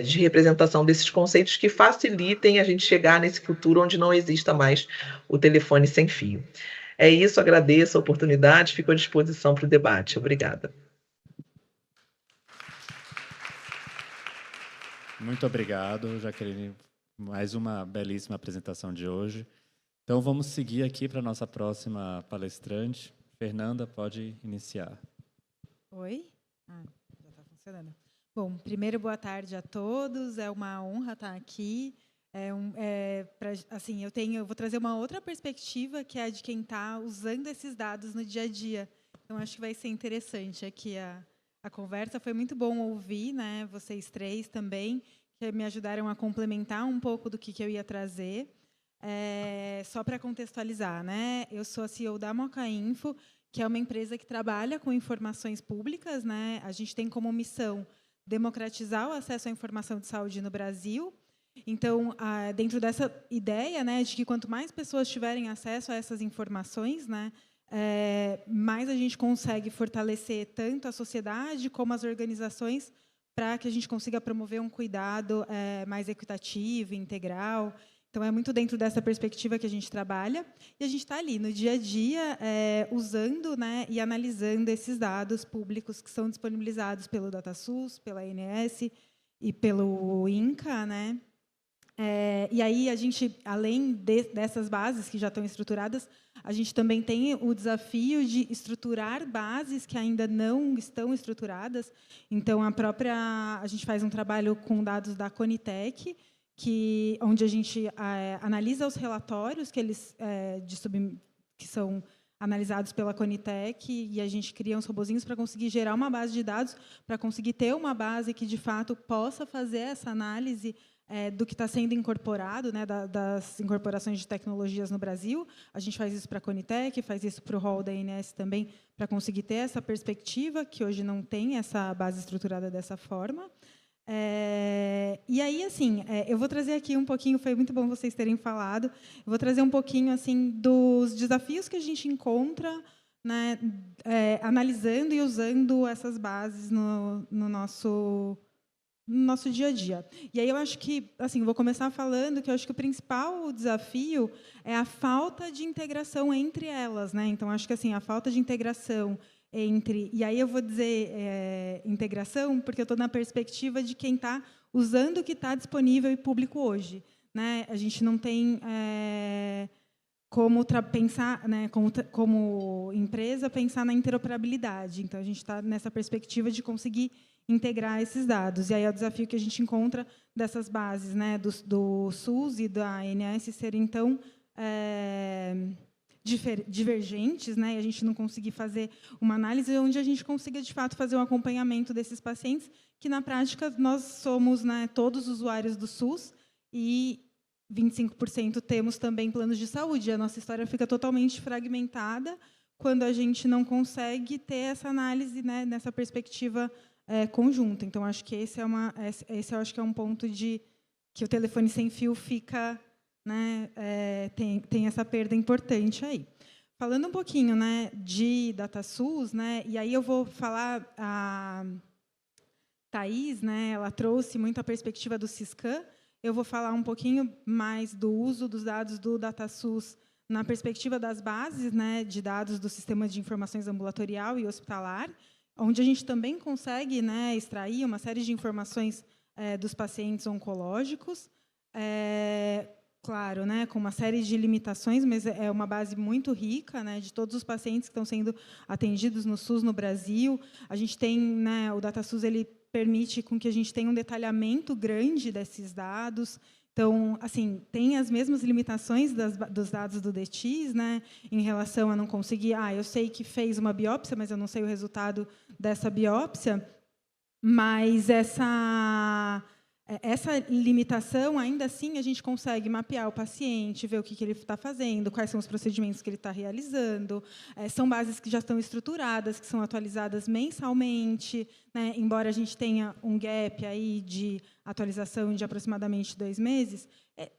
de representação desses conceitos que facilitem a gente chegar nesse futuro onde não exista mais o telefone sem fio. É isso, agradeço a oportunidade, fico à disposição para o debate. Obrigada. Muito obrigado, Jaqueline. Mais uma belíssima apresentação de hoje. Então, vamos seguir aqui para a nossa próxima palestrante. Fernanda, pode iniciar. Oi? Já está funcionando. Bom, primeiro, boa tarde a todos. É uma honra estar aqui. Eu vou trazer uma outra perspectiva, que é a de quem está usando esses dados no dia a dia. Então, acho que vai ser interessante aqui a conversa. Foi muito bom ouvir, né, vocês três também, que me ajudaram a complementar um pouco do que eu ia trazer. Só para contextualizar, né, eu sou a CEO da Moca Info, que é uma empresa que trabalha com informações públicas, né? A gente tem como missão democratizar o acesso à informação de saúde no Brasil. Então, dentro dessa ideia, né, de que quanto mais pessoas tiverem acesso a essas informações, né, mais a gente consegue fortalecer tanto a sociedade como as organizações para que a gente consiga promover um cuidado mais equitativo, integral. Então, é muito dentro dessa perspectiva que a gente trabalha. E a gente está ali, no dia a dia, usando, né, e analisando esses dados públicos que são disponibilizados pelo DataSUS, pela ANS e pelo INCA, né? E aí, a gente, além dessas bases que já estão estruturadas, a gente também tem o desafio de estruturar bases que ainda não estão estruturadas. Então, a gente faz um trabalho com dados da Conitec, onde a gente analisa os relatórios que são analisados pela Conitec, e a gente cria uns robozinhos para conseguir gerar uma base de dados, para conseguir ter uma base que, de fato, possa fazer essa análise do que está sendo incorporado, né, das incorporações de tecnologias no Brasil. A gente faz isso para a Conitec, faz isso para o rol da ANS também, para conseguir ter essa perspectiva, que hoje não tem essa base estruturada dessa forma. E aí, assim, eu vou trazer aqui um pouquinho, foi muito bom vocês terem falado, eu vou trazer um pouquinho assim, dos desafios que a gente encontra, né, analisando e usando essas bases no nosso dia a dia. E aí eu acho que, assim, vou começar falando que eu acho que o principal desafio é a falta de integração entre elas, né? Então, acho que assim, a falta de integração entre... E aí eu vou dizer integração, porque eu estou na perspectiva de quem está usando o que está disponível e público hoje, né? A gente não tem como pensar, né, como empresa, pensar na interoperabilidade. Então, a gente está nessa perspectiva de conseguir integrar esses dados. E aí é o desafio que a gente encontra dessas bases, né, do SUS e da ANS serem então divergentes, né, e a gente não conseguir fazer uma análise onde a gente consiga, de fato, fazer um acompanhamento desses pacientes, que, na prática, nós somos, né, todos usuários do SUS e 25% temos também planos de saúde. A nossa história fica totalmente fragmentada quando a gente não consegue ter essa análise, né, nessa perspectiva conjunta. Então, acho que esse eu acho que é um ponto que o telefone sem fio fica, né, tem essa perda importante aí. Falando um pouquinho, né, de DataSUS, né, e aí eu vou falar, a Thaís, né, ela trouxe muito a perspectiva do Siscam. Eu vou falar um pouquinho mais do uso dos dados do DataSUS na perspectiva das bases, né, de dados do Sistema de Informações Ambulatorial e Hospitalar, onde a gente também consegue, né, extrair uma série de informações dos pacientes oncológicos, claro, né, com uma série de limitações, mas é uma base muito rica, né, de todos os pacientes que estão sendo atendidos no SUS no Brasil. A gente tem, né, o DataSUS, ele permite com que a gente tenha um detalhamento grande desses dados. Então, assim, tem as mesmas limitações dos dados do DETIS, né, em relação a não conseguir, eu sei que fez uma biópsia, mas eu não sei o resultado dessa biópsia, mas essa limitação, ainda assim, a gente consegue mapear o paciente, ver o que ele está fazendo, quais são os procedimentos que ele está realizando. São bases que já estão estruturadas, que são atualizadas mensalmente, né? Embora a gente tenha um gap aí de atualização de aproximadamente 2 meses,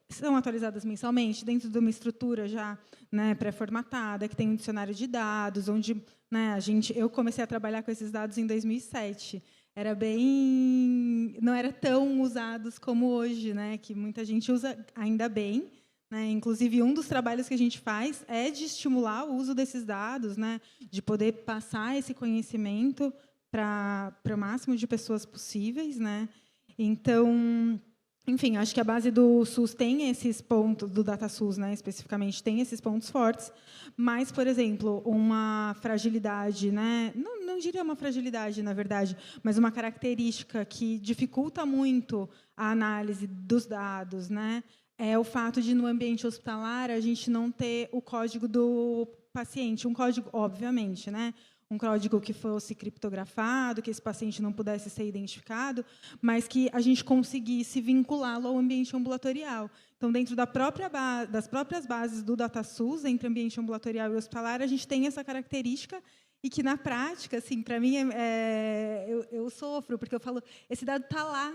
são atualizadas mensalmente, dentro de uma estrutura já, né, pré-formatada, que tem um dicionário de dados, onde, né, eu comecei a trabalhar com esses dados em 2007. Não era tão usados como hoje, né, que muita gente usa, ainda bem, né? Inclusive, um dos trabalhos que a gente faz é de estimular o uso desses dados, né, de poder passar esse conhecimento para o máximo de pessoas possíveis, né? Então, enfim, acho que a base do SUS tem esses pontos, do DataSUS, né, especificamente, tem esses pontos fortes, mas, por exemplo, uma fragilidade, né, não diria uma fragilidade, na verdade, mas uma característica que dificulta muito a análise dos dados, né, é o fato de, no ambiente hospitalar, a gente não ter o código do paciente, um código, obviamente, né, um código que fosse criptografado, que esse paciente não pudesse ser identificado, mas que a gente conseguisse vinculá-lo ao ambiente ambulatorial. Então, dentro das próprias bases do DataSUS, entre ambiente ambulatorial e hospitalar, a gente tem essa característica e que, na prática, assim, para mim, eu sofro, porque eu falo, esse dado está lá,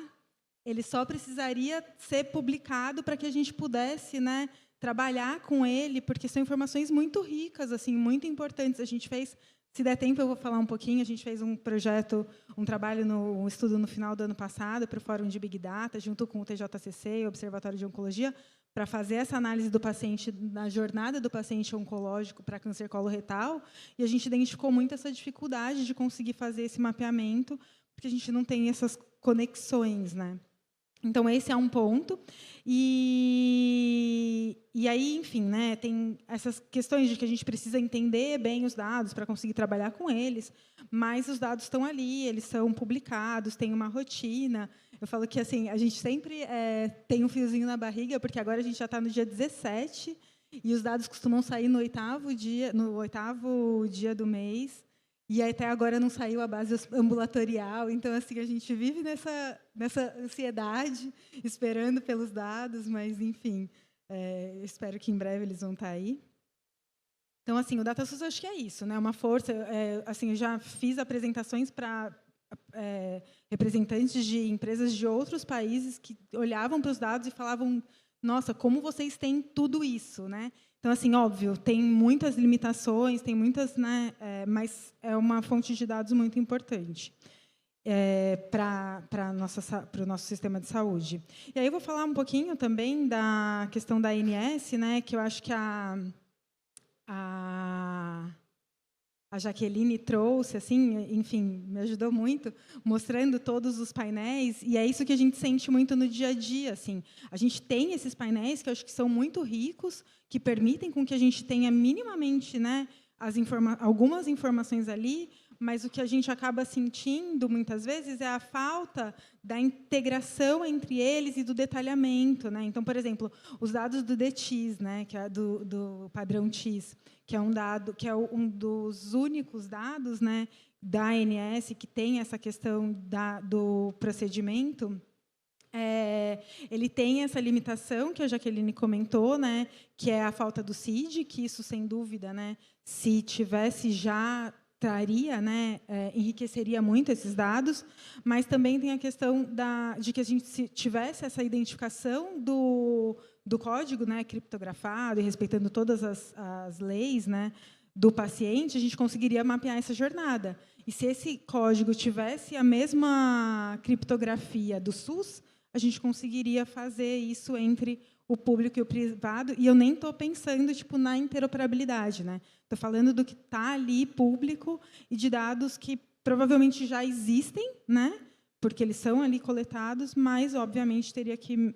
ele só precisaria ser publicado para que a gente pudesse, né, trabalhar com ele, porque são informações muito ricas, assim, muito importantes. A gente fez... Se der tempo, eu vou falar um pouquinho. A gente fez um trabalho, um estudo no final do ano passado para o Fórum de Big Data, junto com o TJCC e o Observatório de Oncologia, para fazer essa análise do paciente, na jornada do paciente oncológico para câncer coloretal, e a gente identificou muito essa dificuldade de conseguir fazer esse mapeamento, porque a gente não tem essas conexões, né? Então, esse é um ponto. E aí, enfim, né, tem essas questões de que a gente precisa entender bem os dados para conseguir trabalhar com eles, mas os dados estão ali, eles são publicados, tem uma rotina. Eu falo que, assim, a gente sempre tem um fiozinho na barriga, porque agora a gente já está no dia 17, e os dados costumam sair no 8º dia do mês. E até agora não saiu a base ambulatorial, então, assim, a gente vive nessa ansiedade, esperando pelos dados, mas, enfim, espero que em breve eles vão estar aí. Então, assim, o DataSUS, acho que é isso, né? Uma força. Assim, eu já fiz apresentações para representantes de empresas de outros países que olhavam para os dados e falavam: nossa, como vocês têm tudo isso, né? Então, assim, óbvio, tem muitas limitações, tem muitas, né, mas é uma fonte de dados muito importante para o nosso sistema de saúde. E aí eu vou falar um pouquinho também da questão da ANS, né, que eu acho que a Jaqueline trouxe, assim, enfim, me ajudou muito, mostrando todos os painéis, e é isso que a gente sente muito no dia a dia, assim. A gente tem esses painéis que eu acho que são muito ricos, que permitem com que a gente tenha minimamente, né, algumas informações ali, mas o que a gente acaba sentindo, muitas vezes, é a falta da integração entre eles e do detalhamento, né? Então, por exemplo, os dados do DTIS, né, que é do padrão TIS, que é um dado, que é um dos únicos dados, né, da ANS que tem essa questão do procedimento. Ele tem essa limitação que a Jaqueline comentou, né, que é a falta do CID, que isso, sem dúvida, né, se tivesse já traria, né, enriqueceria muito esses dados, mas também tem a questão de que a gente tivesse essa identificação do código, né, criptografado e respeitando todas as leis, né, do paciente, a gente conseguiria mapear essa jornada. E se esse código tivesse a mesma criptografia do SUS, a gente conseguiria fazer isso entre o público e o privado, e eu nem estou pensando na interoperabilidade, né? Estou falando do que está ali público e de dados que provavelmente já existem, né? Porque eles são ali coletados, mas obviamente teria que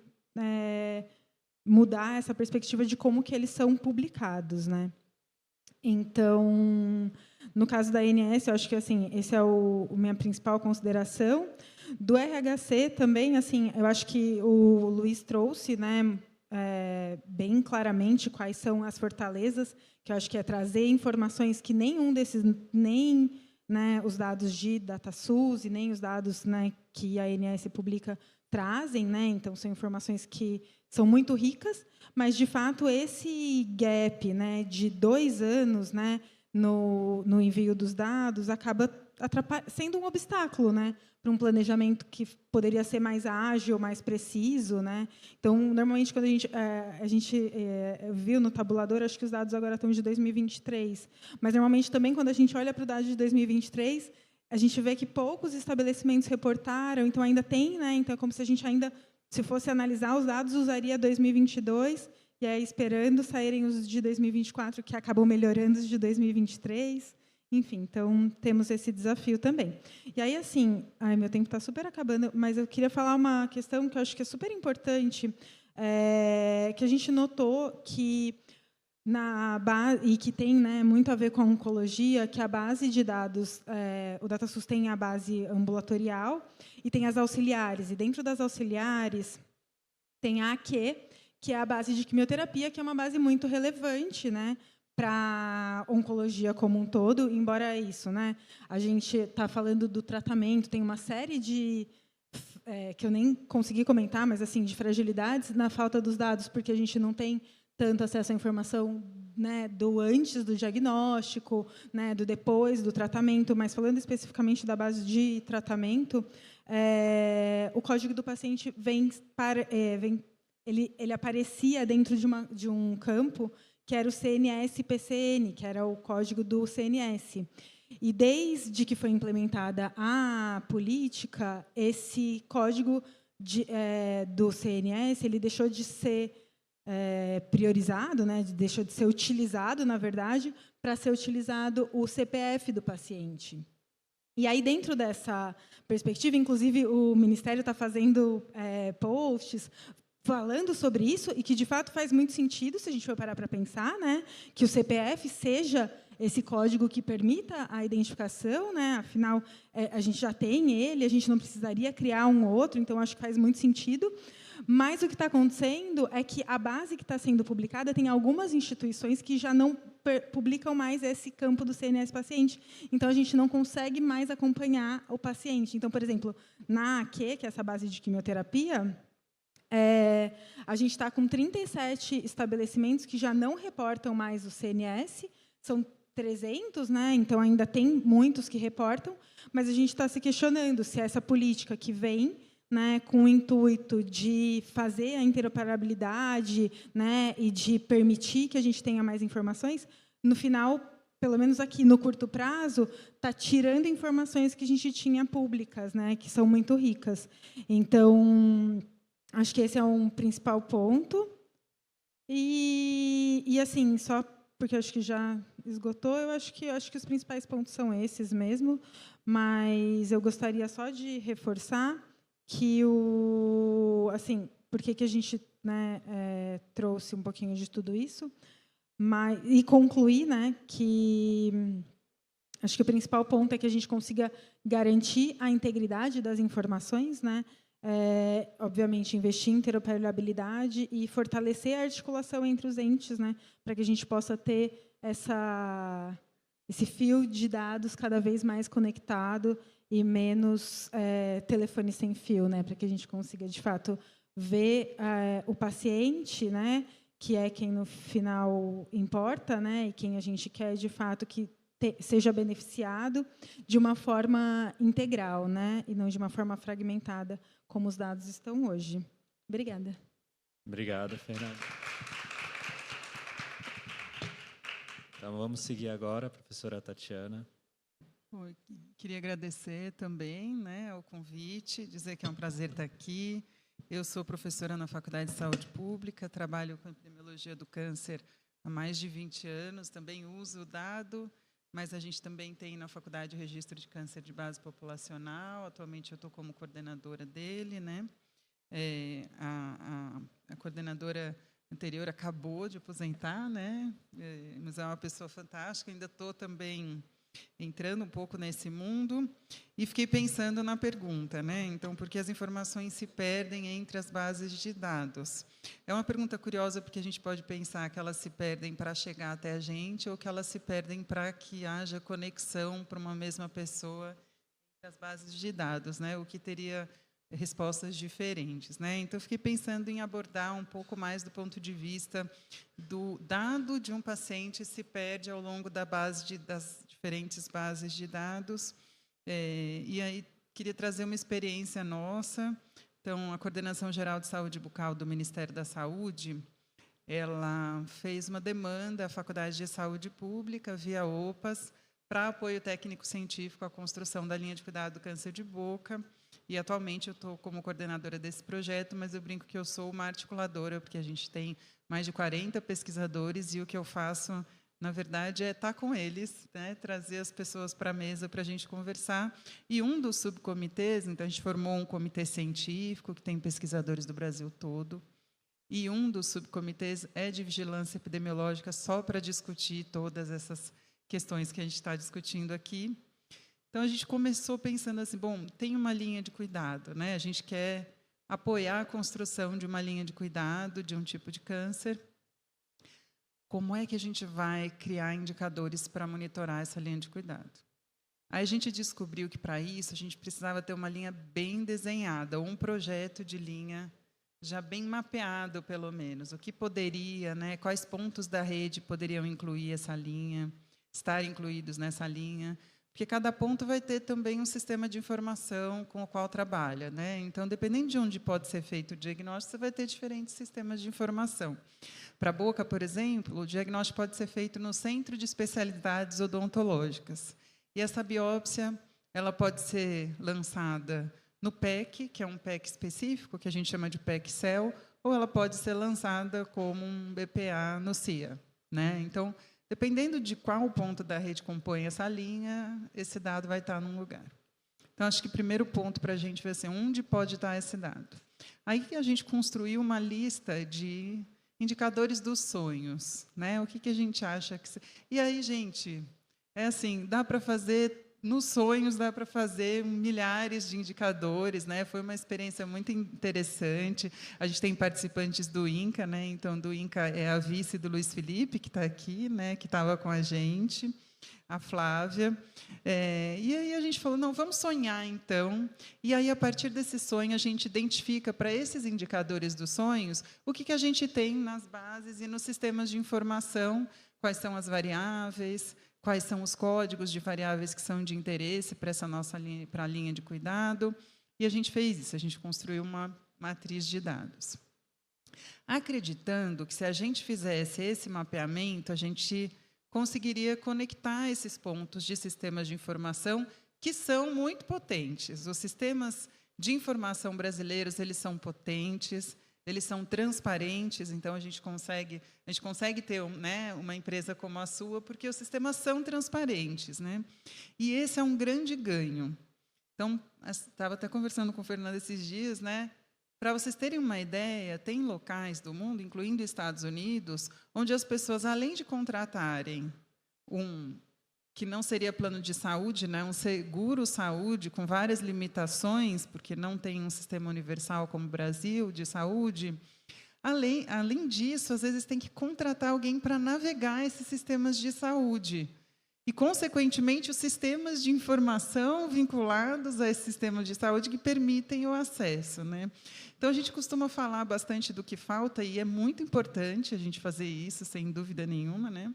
mudar essa perspectiva de como que eles são publicados, né? Então, no caso da ANS, eu acho que assim, esse é a minha principal consideração. Do RHC também, assim, eu acho que o Luiz trouxe, né, bem claramente quais são as fortalezas, que eu acho que é trazer informações que nenhum desses, nem, né, os dados de DataSUS e nem os dados, né, que a ANS publica trazem, né? Então são informações que são muito ricas, mas de fato esse gap, né, de 2 anos, né, no envio dos dados acaba sendo um obstáculo, né, para um planejamento que poderia ser mais ágil, mais preciso, né? Então, normalmente, quando a gente viu no tabulador, acho que os dados agora estão de 2023, mas, normalmente, também, quando a gente olha para o dado de 2023, a gente vê que poucos estabelecimentos reportaram, então, ainda tem, né? Então, é como se a gente ainda, se fosse analisar os dados, usaria 2022, e aí, esperando saírem os de 2024, que acabam melhorando os de 2023. Enfim, então, temos esse desafio também. E aí, assim, meu tempo está super acabando, mas eu queria falar uma questão que eu acho que é super importante, que a gente notou que, na base, e que tem, né, muito a ver com a oncologia, que a base de dados, o DataSUS tem a base ambulatorial e tem as auxiliares. E, dentro das auxiliares, tem a AQ, que é a base de quimioterapia, que é uma base muito relevante, né, para a oncologia como um todo, embora isso, né, a gente está falando do tratamento, tem uma série de, que eu nem consegui comentar, mas assim, de fragilidades na falta dos dados, porque a gente não tem tanto acesso à informação, né, do antes do diagnóstico, né, do depois do tratamento, mas falando especificamente da base de tratamento, o código do paciente ele aparecia dentro de um campo que era o CNS-PCN, que era o código do CNS. E, desde que foi implementada a política, esse código do CNS ele deixou de ser priorizado, né, deixou de ser utilizado, na verdade, para ser utilizado o CPF do paciente. E aí, dentro dessa perspectiva, inclusive, o Ministério está fazendo posts falando sobre isso, e que, de fato, faz muito sentido, se a gente for parar para pensar, né, que o CPF seja esse código que permita a identificação, né, afinal, a gente já tem ele, a gente não precisaria criar um outro, então, acho que faz muito sentido. Mas o que está acontecendo é que a base que está sendo publicada tem algumas instituições que já não publicam mais esse campo do CNS paciente. Então, a gente não consegue mais acompanhar o paciente. Então, por exemplo, na AQ, que é essa base de quimioterapia, a gente está com 37 estabelecimentos que já não reportam mais o CNS, são 300, né? Então ainda tem muitos que reportam, mas a gente está se questionando se essa política que vem, né, com o intuito de fazer a interoperabilidade, né, e de permitir que a gente tenha mais informações, no final, pelo menos aqui no curto prazo, está tirando informações que a gente tinha públicas, né, que são muito ricas. Então, acho que esse é um principal ponto. E assim, só porque acho que já esgotou, eu acho que os principais pontos são esses mesmo, mas eu gostaria só de reforçar que assim, por que a gente, né, trouxe um pouquinho de tudo isso, e concluir, né, que acho que o principal ponto é que a gente consiga garantir a integridade das informações, né? Obviamente, investir em interoperabilidade e fortalecer a articulação entre os entes, né? Para que a gente possa ter esse fio de dados cada vez mais conectado e menos telefone sem fio, né? Para que a gente consiga, de fato, ver o paciente, né? Que é quem, no final, importa, né? E quem a gente quer, de fato, que seja beneficiado de uma forma integral, né? E não de uma forma fragmentada, como os dados estão hoje. Obrigada. Obrigado, Fernanda. Então, vamos seguir agora a professora Tatiana. Oi, queria agradecer também, né, o convite, dizer que é um prazer estar aqui. Eu sou professora na Faculdade de Saúde Pública, trabalho com epidemiologia do câncer há mais de 20 anos, também uso o dado, mas a gente também tem na faculdade o registro de câncer de base populacional. Atualmente eu estou como coordenadora dele, né? A coordenadora anterior acabou de aposentar, né? Mas é uma pessoa fantástica. Ainda estou também entrando um pouco nesse mundo e fiquei pensando na pergunta, né? Então, por que as informações se perdem entre as bases de dados? É uma pergunta curiosa, porque a gente pode pensar que elas se perdem para chegar até a gente ou que elas se perdem para que haja conexão para uma mesma pessoa entre as bases de dados, né? O que teria respostas diferentes, né? Então, fiquei pensando em abordar um pouco mais do ponto de vista do dado de um paciente se perde ao longo das diferentes bases de dados. E aí, queria trazer uma experiência nossa. Então, a Coordenação Geral de Saúde Bucal do Ministério da Saúde, ela fez uma demanda à Faculdade de Saúde Pública, via OPAS, para apoio técnico-científico à construção da linha de cuidado do câncer de boca. E, atualmente, eu estou como coordenadora desse projeto, mas eu brinco que eu sou uma articuladora, porque a gente tem mais de 40 pesquisadores, e o que eu faço, na verdade, é estar com eles, né, trazer as pessoas para a mesa para a gente conversar. E um dos subcomitês, então, a gente formou um comitê científico, que tem pesquisadores do Brasil todo, e um dos subcomitês é de vigilância epidemiológica, só para discutir todas essas questões que a gente está discutindo aqui. Então, a gente começou pensando assim, bom, tem uma linha de cuidado, né? A gente quer apoiar a construção de uma linha de cuidado de um tipo de câncer. Como é que a gente vai criar indicadores para monitorar essa linha de cuidado? Aí a gente descobriu que, para isso, a gente precisava ter uma linha bem desenhada, ou um projeto de linha já bem mapeado, pelo menos. O que poderia, né? Quais pontos da rede poderiam incluir essa linha, estar incluídos nessa linha, porque cada ponto vai ter também um sistema de informação com o qual trabalha, né? Então, dependendo de onde pode ser feito o diagnóstico, você vai ter diferentes sistemas de informação. Para a boca, por exemplo, o diagnóstico pode ser feito no Centro de Especialidades Odontológicas. E essa biópsia, ela pode ser lançada no PEC, que é um PEC específico, que a gente chama de PEC-CEL, ou ela pode ser lançada como um BPA no CIA, né? Então, dependendo de qual ponto da rede compõe essa linha, esse dado vai estar num lugar. Então, acho que o primeiro ponto para a gente vai ser onde pode estar esse dado. Aí a gente construiu uma lista de indicadores dos sonhos, né? O que a gente acha que... E aí, gente, é assim, dá para fazer... Nos sonhos, dá para fazer milhares de indicadores, né? Foi uma experiência muito interessante. A gente tem participantes do INCA, né? Então, do INCA é a vice do Luiz Felipe, que está aqui, né? Que estava com a gente, a Flávia. E aí a gente falou, não, vamos sonhar, então. E aí, a partir desse sonho, a gente identifica para esses indicadores dos sonhos o que a gente tem nas bases e nos sistemas de informação, quais são as variáveis, quais são os códigos de variáveis que são de interesse para essa nossa linha, para a linha de cuidado. E a gente fez isso, a gente construiu uma matriz de dados. Acreditando que, se a gente fizesse esse mapeamento, a gente conseguiria conectar esses pontos de sistemas de informação que são muito potentes. Os sistemas de informação brasileiros, eles são potentes, eles são transparentes, então a gente consegue ter, né, uma empresa como a sua, porque os sistemas são transparentes, né? E esse é um grande ganho. Então, estava até conversando com o Fernando esses dias, né? Para vocês terem uma ideia, tem locais do mundo, incluindo Estados Unidos, onde as pessoas, além de contratarem um que não seria plano de saúde, né, um seguro-saúde com várias limitações, porque não tem um sistema universal como o Brasil de saúde. Além disso, às vezes tem que contratar alguém para navegar esses sistemas de saúde. E, consequentemente, os sistemas de informação vinculados a esse sistema de saúde que permitem o acesso, né? Então, a gente costuma falar bastante do que falta, e é muito importante a gente fazer isso, sem dúvida nenhuma, né?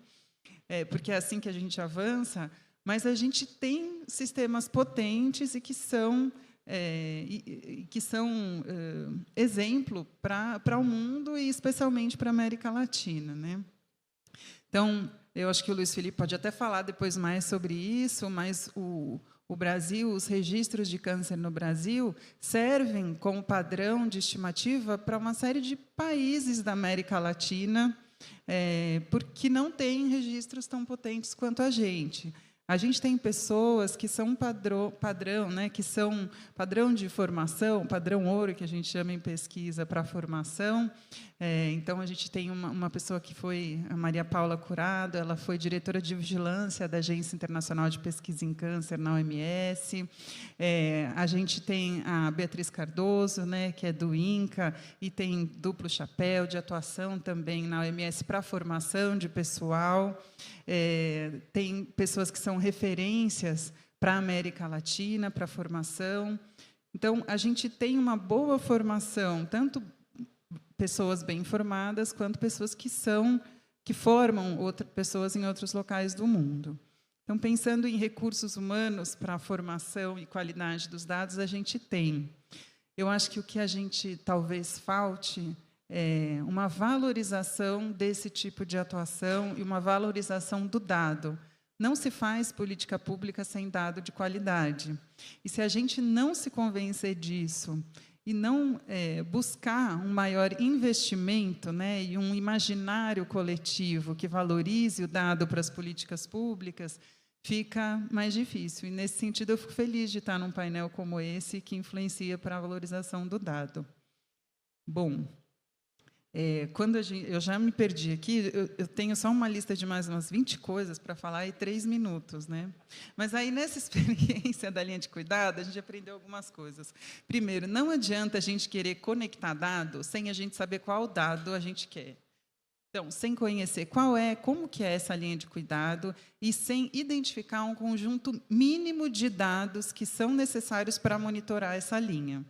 Porque é assim que a gente avança, mas a gente tem sistemas potentes e que são exemplo para o mundo e especialmente para a América Latina, né? Então, eu acho que o Luiz Felipe pode até falar depois mais sobre isso, mas o Brasil, os registros de câncer no Brasil servem como padrão de estimativa para uma série de países da América Latina, porque não tem registros tão potentes quanto a gente. A gente tem pessoas que são padrão, né, que são padrão de formação, padrão ouro, que a gente chama em pesquisa para formação. Então, a gente tem uma pessoa que foi a Maria Paula Curado, ela foi diretora de vigilância da Agência Internacional de Pesquisa em Câncer, na OMS. A gente tem a Beatriz Cardoso, né, que é do INCA, e tem duplo chapéu de atuação também na OMS para formação de pessoal. Tem pessoas que são referências para a América Latina, para a formação. Então, a gente tem uma boa formação, tanto pessoas bem formadas, quanto pessoas que formam outras pessoas em outros locais do mundo. Então, pensando em recursos humanos para a formação e qualidade dos dados, a gente tem. Eu acho que o que a gente talvez falte é uma valorização desse tipo de atuação e uma valorização do dado. Não se faz política pública sem dado de qualidade. E se a gente não se convencer disso e não buscar um maior investimento, né, e um imaginário coletivo que valorize o dado para as políticas públicas, fica mais difícil. E, nesse sentido, eu fico feliz de estar num painel como esse, que influencia para a valorização do dado. Bom, eu já me perdi aqui, eu tenho só uma lista de mais umas 20 coisas para falar e 3 minutos, né? Mas aí, nessa experiência da linha de cuidado, a gente aprendeu algumas coisas. Primeiro, não adianta a gente querer conectar dados sem a gente saber qual dado a gente quer. Então, sem conhecer como que é essa linha de cuidado e sem identificar um conjunto mínimo de dados que são necessários para monitorar essa linha.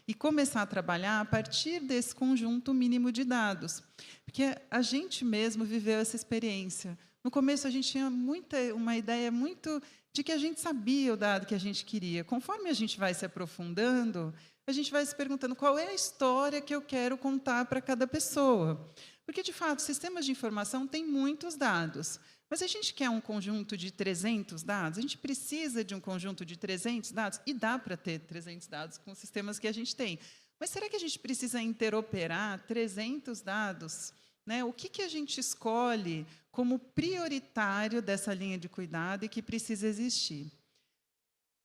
E começar a trabalhar a partir desse conjunto mínimo de dados. Porque a gente mesmo viveu essa experiência. No começo, a gente tinha uma ideia muito de que a gente sabia o dado que a gente queria. Conforme a gente vai se aprofundando, a gente vai se perguntando qual é a história que eu quero contar para cada pessoa. Porque, de fato, sistemas de informação têm muitos dados. Mas a gente quer um conjunto de 300 dados? A gente precisa de um conjunto de 300 dados? E dá para ter 300 dados com os sistemas que a gente tem. Mas será que a gente precisa interoperar 300 dados? Né? O que a gente escolhe como prioritário dessa linha de cuidado e que precisa existir?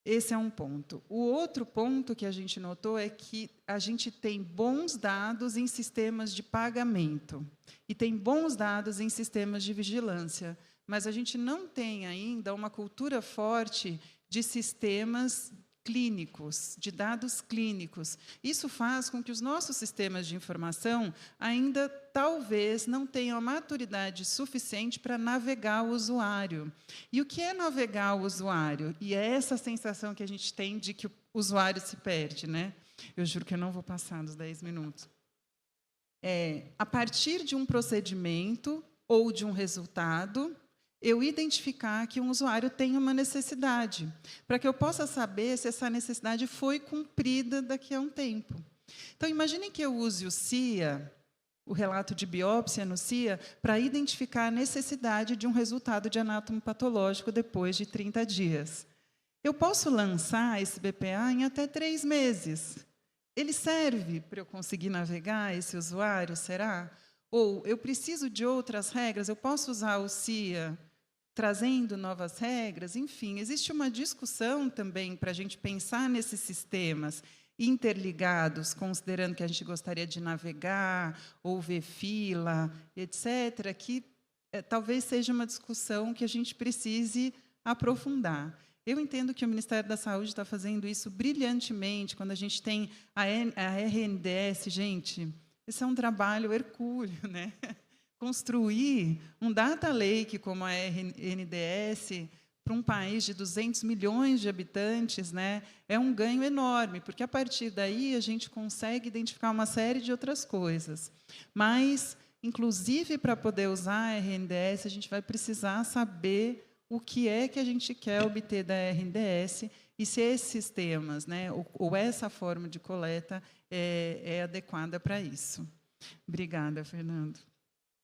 Esse é um ponto. O outro ponto que a gente notou é que a gente tem bons dados em sistemas de pagamento e tem bons dados em sistemas de vigilância, mas a gente não tem ainda uma cultura forte de sistemas clínicos, de dados clínicos. Isso faz com que os nossos sistemas de informação ainda, talvez, não tenham a maturidade suficiente para navegar o usuário. E o que é navegar o usuário? E é essa sensação que a gente tem de que o usuário se perde, né? Eu juro que eu não vou passar dos 10 minutos. A partir de um procedimento ou de um resultado, eu identificar que um usuário tem uma necessidade, para que eu possa saber se essa necessidade foi cumprida daqui a um tempo. Então, imaginem que eu use o CIA, o relato de biópsia no CIA, para identificar a necessidade de um resultado de anatomopatológico depois de 30 dias. Eu posso lançar esse BPA em até 3 meses. Ele serve para eu conseguir navegar esse usuário, será? Ou eu preciso de outras regras? Eu posso usar o CIA trazendo novas regras? Enfim, existe uma discussão também para a gente pensar nesses sistemas interligados, considerando que a gente gostaria de navegar, ou ver fila, etc., que talvez seja uma discussão que a gente precise aprofundar. Eu entendo que o Ministério da Saúde está fazendo isso brilhantemente, quando a gente tem a RNDS, gente, esse é um trabalho hercúleo, né? Construir um data lake como a RNDS para um país de 200 milhões de habitantes, né, é um ganho enorme, porque a partir daí a gente consegue identificar uma série de outras coisas. Mas, inclusive, para poder usar a RNDS, a gente vai precisar saber o que é que a gente quer obter da RNDS e se esses sistemas, né, ou essa forma de coleta é adequada para isso. Obrigada, Fernando.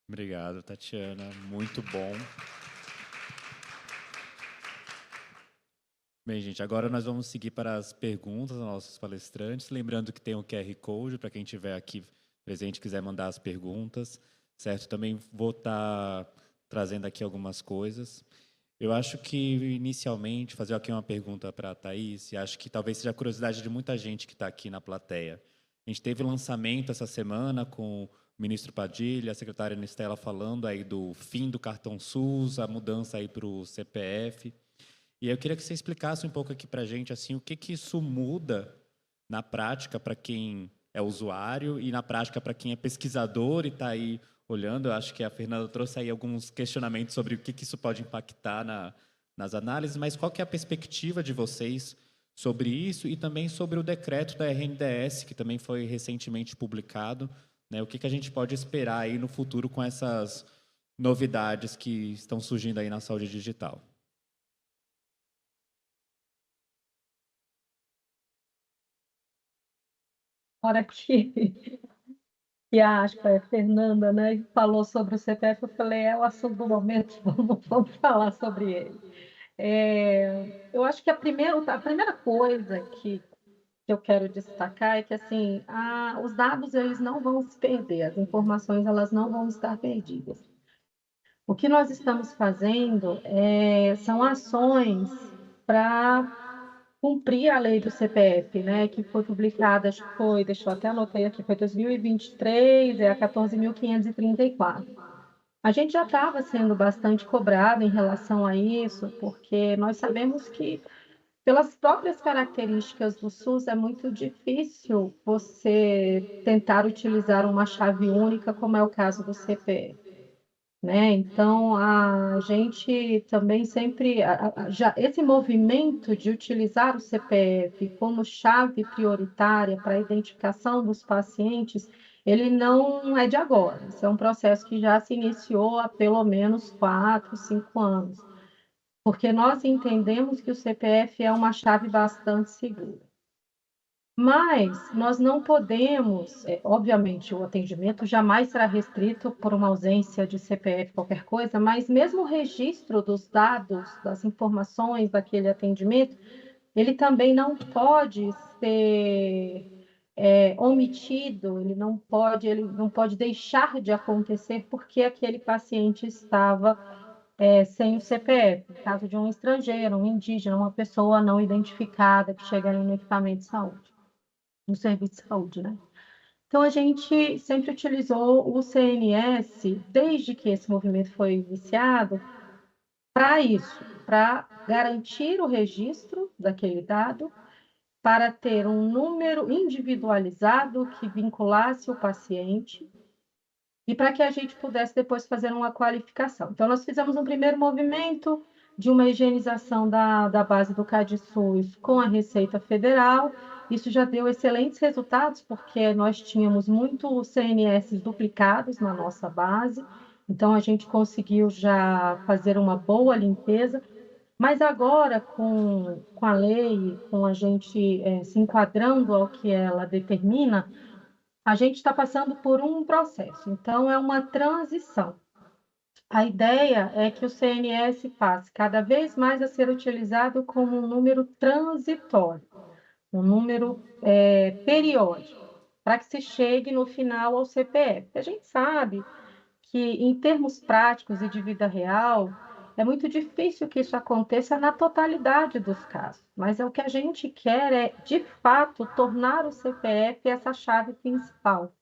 Obrigado, Tatiana. Muito bom. Bem, gente, agora nós vamos seguir para as perguntas dos nossos palestrantes. Lembrando que tem o QR Code para quem estiver aqui presente e quiser mandar as perguntas, certo? Também vou estar trazendo aqui algumas coisas. Eu acho que, inicialmente, fazer aqui uma pergunta para a Thaís, e acho que talvez seja a curiosidade de muita gente que está aqui na plateia. A gente teve o lançamento essa semana com o ministro Padilha, a secretária Anistela falando aí do fim do cartão SUS, a mudança aí para o CPF. E eu queria que você explicasse um pouco aqui para a gente assim, o que isso muda na prática para quem é usuário e na prática para quem é pesquisador e está aí olhando. Eu acho que a Fernanda trouxe aí alguns questionamentos sobre o que isso pode impactar nas análises, mas qual que é a perspectiva de vocês sobre isso e também sobre o decreto da RNDS, que também foi recentemente publicado, né? O que a gente pode esperar aí no futuro com essas novidades que estão surgindo aí na saúde digital? Hora que acho que foi a Fernanda, né, falou sobre o CPF, eu falei, é o assunto do momento, vamos falar sobre ele. Eu acho que a primeira coisa que eu quero destacar é que assim, os dados eles não vão se perder, as informações elas não vão estar perdidas. O que nós estamos fazendo são ações para cumprir a lei do CPF, né, que foi publicada, acho que foi, deixa eu até anotei aqui, foi 2023, é a 14.534. A gente já estava sendo bastante cobrado em relação a isso, porque nós sabemos que, pelas próprias características do SUS, é muito difícil você tentar utilizar uma chave única, como é o caso do CPF. Né? Então, a gente também sempre, já esse movimento de utilizar o CPF como chave prioritária para a identificação dos pacientes, ele não é de agora. Isso é um processo que já se iniciou há pelo menos 4, 5 anos, porque nós entendemos que o CPF é uma chave bastante segura. Mas nós não podemos, obviamente, o atendimento jamais será restrito por uma ausência de CPF, qualquer coisa, mas mesmo o registro dos dados, das informações daquele atendimento, ele também não pode ser omitido, ele não pode deixar de acontecer porque aquele paciente estava sem o CPF, no caso de um estrangeiro, um indígena, uma pessoa não identificada que chega ali no equipamento de saúde, no serviço de saúde, né? Então, a gente sempre utilizou o CNS, desde que esse movimento foi iniciado, para isso, para garantir o registro daquele dado, para ter um número individualizado que vinculasse o paciente e para que a gente pudesse depois fazer uma qualificação. Então, nós fizemos um primeiro movimento de uma higienização da base do CadSUS com a Receita Federal. Isso já deu excelentes resultados, porque nós tínhamos muitos CNS duplicados na nossa base, então a gente conseguiu já fazer uma boa limpeza. Mas agora, com a lei, com a gente se enquadrando ao que ela determina, a gente está passando por um processo. Então, é uma transição. A ideia é que o CNS passe cada vez mais a ser utilizado como um número transitório, um número periódico, para que se chegue no final ao CPF. A gente sabe que, em termos práticos e de vida real, é muito difícil que isso aconteça na totalidade dos casos, mas o que a gente quer é, de fato, tornar o CPF essa chave principal.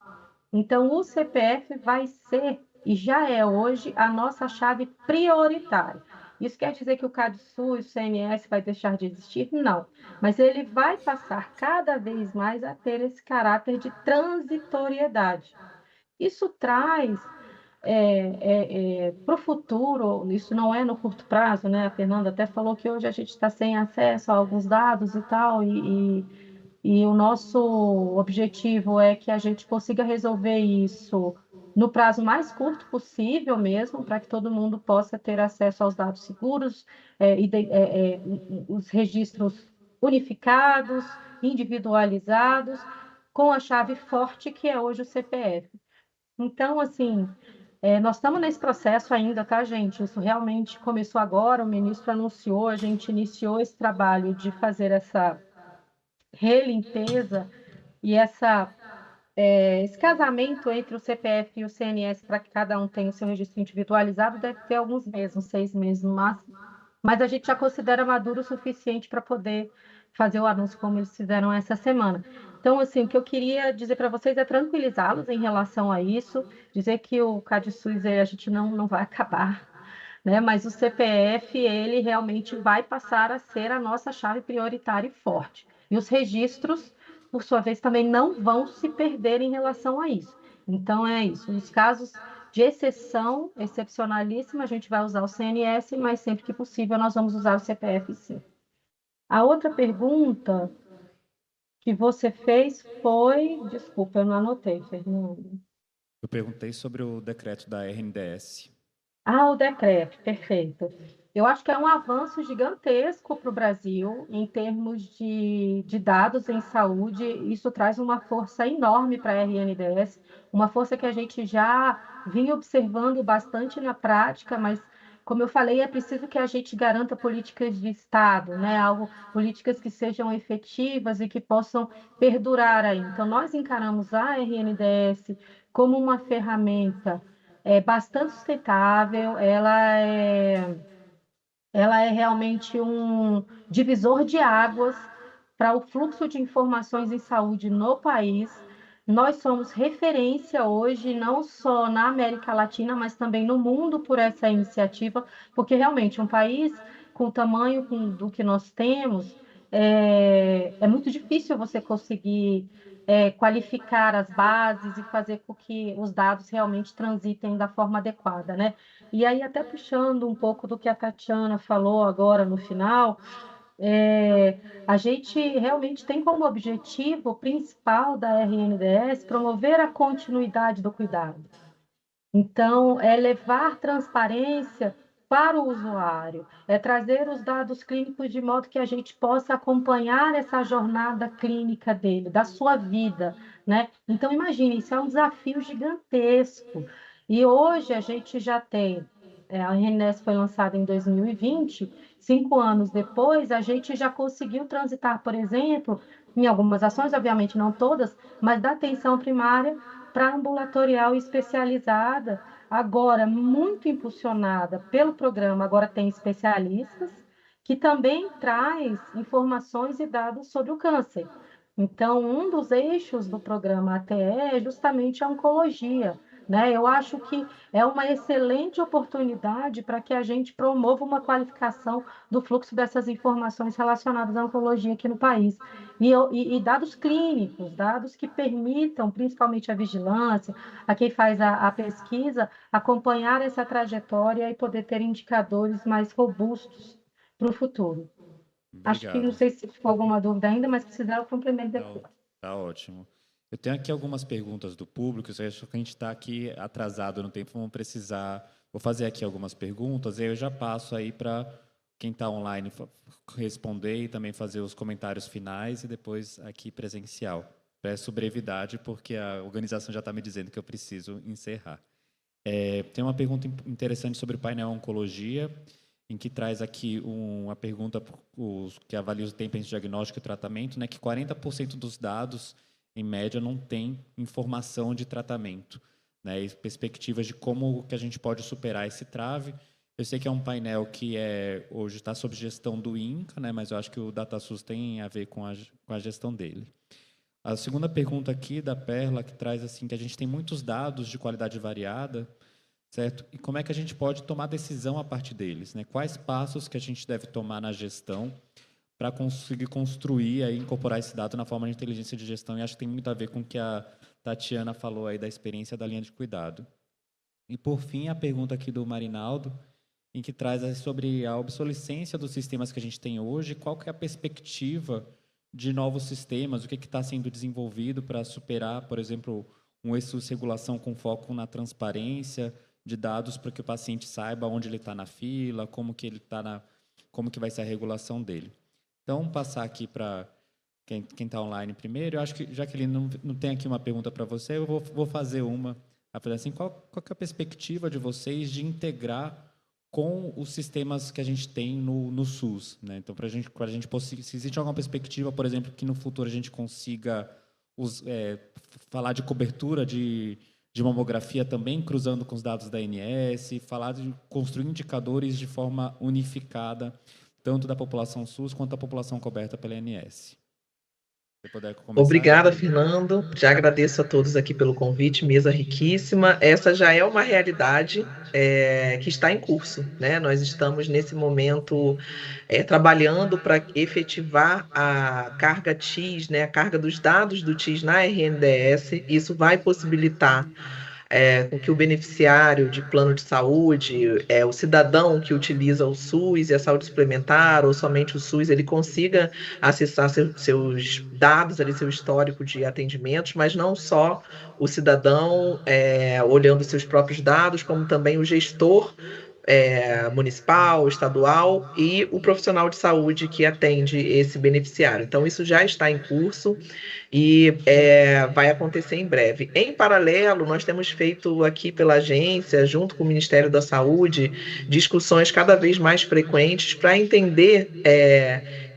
Então, o CPF vai ser, e já é hoje, a nossa chave prioritária. Isso quer dizer que o CadSUS, o CNS vai deixar de existir? Não. Mas ele vai passar cada vez mais a ter esse caráter de transitoriedade. Isso traz para o futuro, isso não é no curto prazo, né? A Fernanda até falou que hoje a gente está sem acesso a alguns dados e tal, e o nosso objetivo é que a gente consiga resolver isso no prazo mais curto possível mesmo, para que todo mundo possa ter acesso aos dados seguros, os registros unificados, individualizados, com a chave forte que é hoje o CPF. Então, assim, nós estamos nesse processo ainda, tá, gente? Isso realmente começou agora, o ministro anunciou, a gente iniciou esse trabalho de fazer essa relimpeza e esse casamento entre o CPF e o CNS para que cada um tenha o seu registro individualizado deve ter alguns meses, uns 6 meses no máximo, mas a gente já considera maduro o suficiente para poder fazer o anúncio como eles fizeram essa semana. Então, assim, o que eu queria dizer para vocês é tranquilizá-los em relação a isso, dizer que o CadSUS a gente não vai acabar, né? Mas o CPF, ele realmente vai passar a ser a nossa chave prioritária e forte. E os registros, por sua vez, também não vão se perder em relação a isso. Então, é isso. Nos casos de exceção, excepcionalíssima, a gente vai usar o CNS, mas sempre que possível nós vamos usar o CPF, sim. A outra pergunta que você fez foi... Desculpa, eu não anotei, Fernando. Eu perguntei sobre o decreto da RNDS. Ah, o decreto, perfeito. Eu acho que é um avanço gigantesco para o Brasil em termos de dados em saúde. Isso traz uma força enorme para a RNDS, uma força que a gente já vinha observando bastante na prática, mas, como eu falei, é preciso que a gente garanta políticas de Estado, né? Políticas que sejam efetivas e que possam perdurar aí. Então, nós encaramos a RNDS como uma ferramenta bastante sustentável, ela é realmente um divisor de águas para o fluxo de informações em saúde no país. Nós somos referência hoje, não só na América Latina, mas também no mundo por essa iniciativa, porque realmente um país com o tamanho do que nós temos, é muito difícil você conseguir qualificar as bases e fazer com que os dados realmente transitem da forma adequada, né? E aí, até puxando um pouco do que a Tatiana falou agora no final, a gente realmente tem como objetivo principal da RNDS promover a continuidade do cuidado. Então, é levar transparência para o usuário, é trazer os dados clínicos de modo que a gente possa acompanhar essa jornada clínica dele, da sua vida, né? Então, imagine, isso é um desafio gigantesco. E hoje a gente já tem, a RNS foi lançada em 2020, 5 anos depois, a gente já conseguiu transitar, por exemplo, em algumas ações, obviamente não todas, mas da atenção primária para ambulatorial e especializada, agora muito impulsionada pelo programa Agora Tem Especialistas, que também traz informações e dados sobre o câncer. Então, um dos eixos do programa ATE é justamente a oncologia, né? Eu acho que é uma excelente oportunidade para que a gente promova uma qualificação do fluxo dessas informações relacionadas à oncologia aqui no país. E dados clínicos, dados que permitam, principalmente a vigilância, a quem faz a pesquisa, acompanhar essa trajetória e poder ter indicadores mais robustos para o futuro. Acho que não Obrigado. sei se ficou alguma dúvida ainda, mas se fizer, eu complemento depois. Tá ótimo. Eu tenho aqui algumas perguntas do público, eu acho que a gente está aqui atrasado no tempo, vamos precisar... Vou fazer aqui algumas perguntas, e aí eu já passo aí para quem está online responder e também fazer os comentários finais e depois aqui presencial. Peço brevidade, porque a organização já está me dizendo que eu preciso encerrar. Tem uma pergunta interessante sobre o painel Oncologia, em que traz aqui uma pergunta que avalia os tempos de diagnóstico e tratamento, né, que 40% dos dados, em média, não tem informação de tratamento, né, e perspectivas de como que a gente pode superar esse trave. Eu sei que é um painel que hoje está sob gestão do INCA, né, mas eu acho que o DataSUS tem a ver com a gestão dele. A segunda pergunta aqui da Perla, que traz assim, que a gente tem muitos dados de qualidade variada. certo? E como é que a gente pode tomar decisão a partir deles, né? Quais passos que a gente deve tomar na gestão para conseguir construir e incorporar esse dado na forma de inteligência de gestão, e acho que tem muito a ver com o que a Tatiana falou aí da experiência da linha de cuidado. E, por fim, a pergunta aqui do Marinaldo, em que traz sobre a obsolescência dos sistemas que a gente tem hoje, qual que é a perspectiva de novos sistemas, o que está sendo desenvolvido para superar, por exemplo, um regulação com foco na transparência de dados para que o paciente saiba onde ele está na fila, como que vai ser a regulação dele. Então, passar aqui para quem está online primeiro. Eu acho que, já que ele não tem aqui uma pergunta para você, eu vou fazer uma. Assim, qual que é a perspectiva de vocês de integrar com os sistemas que a gente tem no SUS, né? Então, para a gente se existe alguma perspectiva, por exemplo, que no futuro a gente consiga falar de cobertura de mamografia também, cruzando com os dados da ANS, falar de construir indicadores de forma unificada, tanto da população SUS quanto da população coberta pela ANS. Se puder começar. Obrigada, Fernando. Já agradeço a todos aqui pelo convite, mesa riquíssima. Essa já é uma realidade que está em curso, né? Nós estamos, nesse momento, trabalhando para efetivar a carga TIS, né? A carga dos dados do TIS na RNDS. Isso vai possibilitar com que o beneficiário de plano de saúde, o cidadão que utiliza o SUS e a saúde suplementar, ou somente o SUS, ele consiga acessar seus dados, ali, seu histórico de atendimentos, mas não só o cidadão olhando seus próprios dados, como também o gestor municipal, estadual e o profissional de saúde que atende esse beneficiário. Então, isso já está em curso e vai acontecer em breve. Em paralelo, nós temos feito aqui pela agência, junto com o Ministério da Saúde, discussões cada vez mais frequentes para entender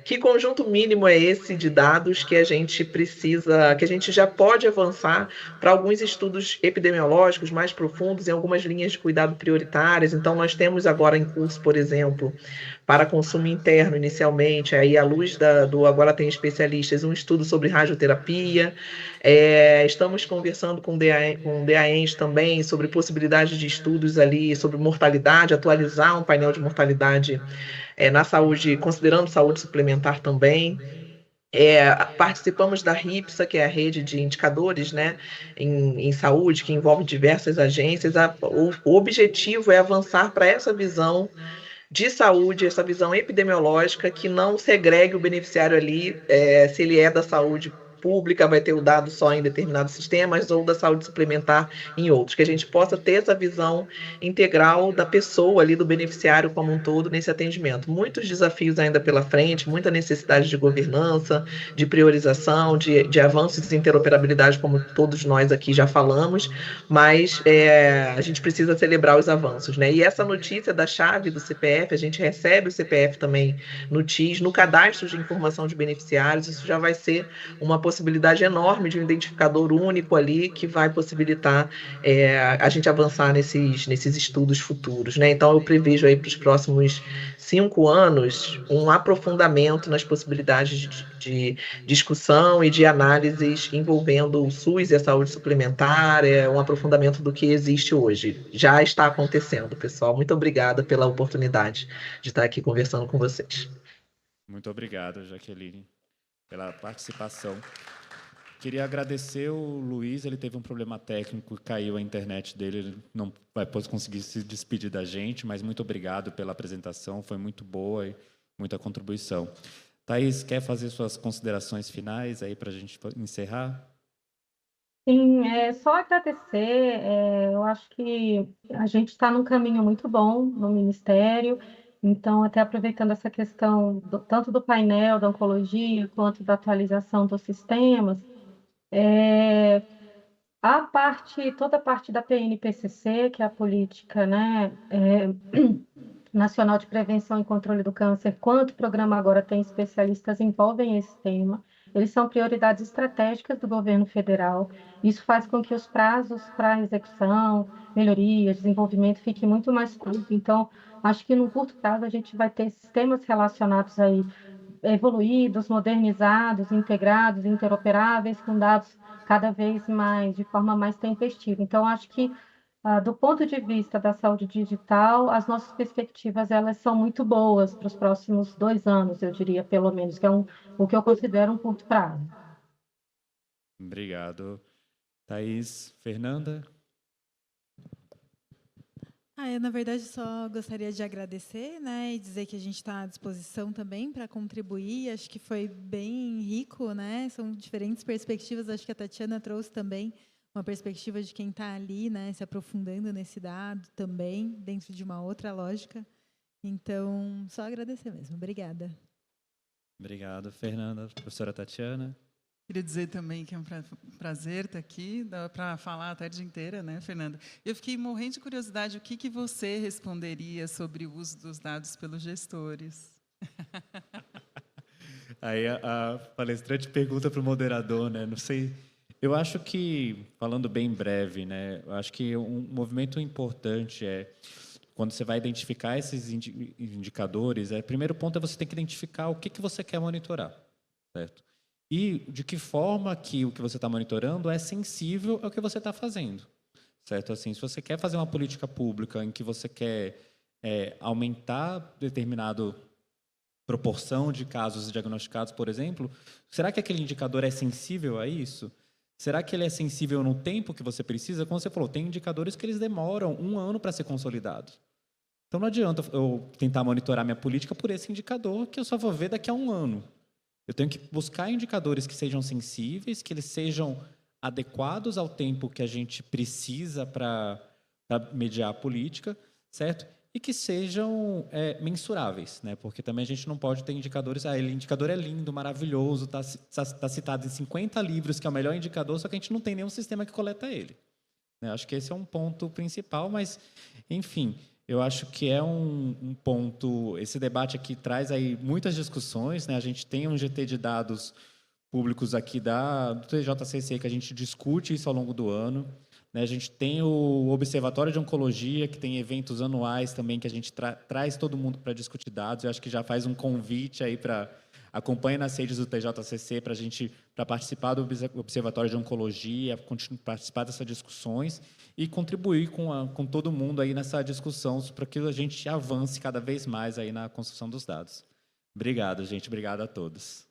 que conjunto mínimo é esse de dados que a gente precisa, que a gente já pode avançar para alguns estudos epidemiológicos mais profundos em algumas linhas de cuidado prioritárias. Então, nós temos agora em curso, por exemplo, para consumo interno, inicialmente, aí à luz do Agora Tem Especialistas, um estudo sobre radioterapia. Estamos conversando com DAENS também sobre possibilidade de estudos ali sobre mortalidade, atualizar um painel de mortalidade na saúde, considerando saúde suplementar também. Participamos da RIPSA, que é a rede de indicadores, né, em saúde, que envolve diversas agências. O objetivo é avançar para essa visão de saúde, essa visão epidemiológica que não segregue o beneficiário ali, se ele é da saúde pública, vai ter o dado só em determinados sistemas, ou da saúde suplementar em outros, que a gente possa ter essa visão integral da pessoa ali, do beneficiário como um todo nesse atendimento. Muitos desafios ainda pela frente, muita necessidade de governança, de priorização, de avanços de interoperabilidade, como todos nós aqui já falamos, mas a gente precisa celebrar os avanços, né? E essa notícia da chave do CPF, a gente recebe o CPF também no TIS, no cadastro de informação de beneficiários, isso já vai ser uma possibilidade enorme de um identificador único ali que vai possibilitar a gente avançar nesses estudos futuros, né? Então, eu prevejo aí para os próximos 5 anos um aprofundamento nas possibilidades de discussão e de análises envolvendo o SUS e a saúde suplementar, um aprofundamento do que existe hoje. Já está acontecendo, pessoal. Muito obrigada pela oportunidade de estar aqui conversando com vocês. Muito obrigado, Jaqueline, pela participação. Queria agradecer o Luiz, ele teve um problema técnico, caiu a internet dele, ele não vai conseguir se despedir da gente, mas muito obrigado pela apresentação, foi muito boa e muita contribuição. Thaís, quer fazer suas considerações finais aí para a gente encerrar? Sim, só agradecer, eu acho que a gente está num caminho muito bom no Ministério. Então, até aproveitando essa questão tanto do painel da oncologia quanto da atualização dos sistemas, toda a parte da PNPCC, que é a política, né, nacional de prevenção e controle do câncer, quanto o programa Agora Tem Especialistas envolvem esse tema. Eles são prioridades estratégicas do governo federal. Isso faz com que os prazos para execução, melhoria, desenvolvimento fiquem muito mais curtos. Então, acho que no curto prazo a gente vai ter sistemas relacionados aí evoluídos, modernizados, integrados, interoperáveis, com dados cada vez mais, de forma mais tempestiva. Então, acho que do ponto de vista da saúde digital, as nossas perspectivas elas são muito boas para os próximos 2 anos, eu diria, pelo menos, que é o que eu considero um curto prazo. Obrigado. Thaís, Fernanda? Eu, na verdade, só gostaria de agradecer, né, e dizer que a gente está à disposição também para contribuir. Acho que foi bem rico, né? São diferentes perspectivas. Acho que a Tatiana trouxe também uma perspectiva de quem está ali, né, se aprofundando nesse dado também, dentro de uma outra lógica. Então, só agradecer mesmo. Obrigada. Obrigado, Fernanda. Professora Tatiana? Queria dizer também que é um prazer estar aqui, dá para falar a tarde inteira, né, Fernanda? Eu fiquei morrendo de curiosidade, o que você responderia sobre o uso dos dados pelos gestores? Aí a palestrante pergunta para o moderador, né? Não sei. Eu acho que, falando bem breve, né? Eu acho que um movimento importante é quando você vai identificar esses indicadores. Primeiro ponto é você ter que identificar o que você quer monitorar, certo? E de que forma que o que você está monitorando é sensível ao que você está fazendo, certo? Assim, se você quer fazer uma política pública em que você quer aumentar determinada proporção de casos diagnosticados, por exemplo, será que aquele indicador é sensível a isso? Será que ele é sensível no tempo que você precisa? Como você falou, tem indicadores que eles demoram 1 ano para ser consolidados. Então, não adianta eu tentar monitorar minha política por esse indicador que eu só vou ver daqui a 1 ano. Eu tenho que buscar indicadores que sejam sensíveis, que eles sejam adequados ao tempo que a gente precisa para mediar a política, certo? E que sejam mensuráveis, né? Porque também a gente não pode ter indicadores... o indicador é lindo, maravilhoso, está citado em 50 livros, que é o melhor indicador, só que a gente não tem nenhum sistema que coleta ele. Acho que esse é um ponto principal, mas, enfim... Eu acho que é um ponto... Esse debate aqui traz aí muitas discussões, né? A gente tem um GT de dados públicos aqui do TJCC, que a gente discute isso ao longo do ano, né? A gente tem o Observatório de Oncologia, que tem eventos anuais também, que a gente traz todo mundo para discutir dados. Eu acho que já faz um convite aí para... Acompanhe nas redes do TJCC para participar do Observatório de Oncologia, participar dessas discussões e contribuir com todo mundo aí nessa discussão para que a gente avance cada vez mais aí na construção dos dados. Obrigado, gente. Obrigado a todos.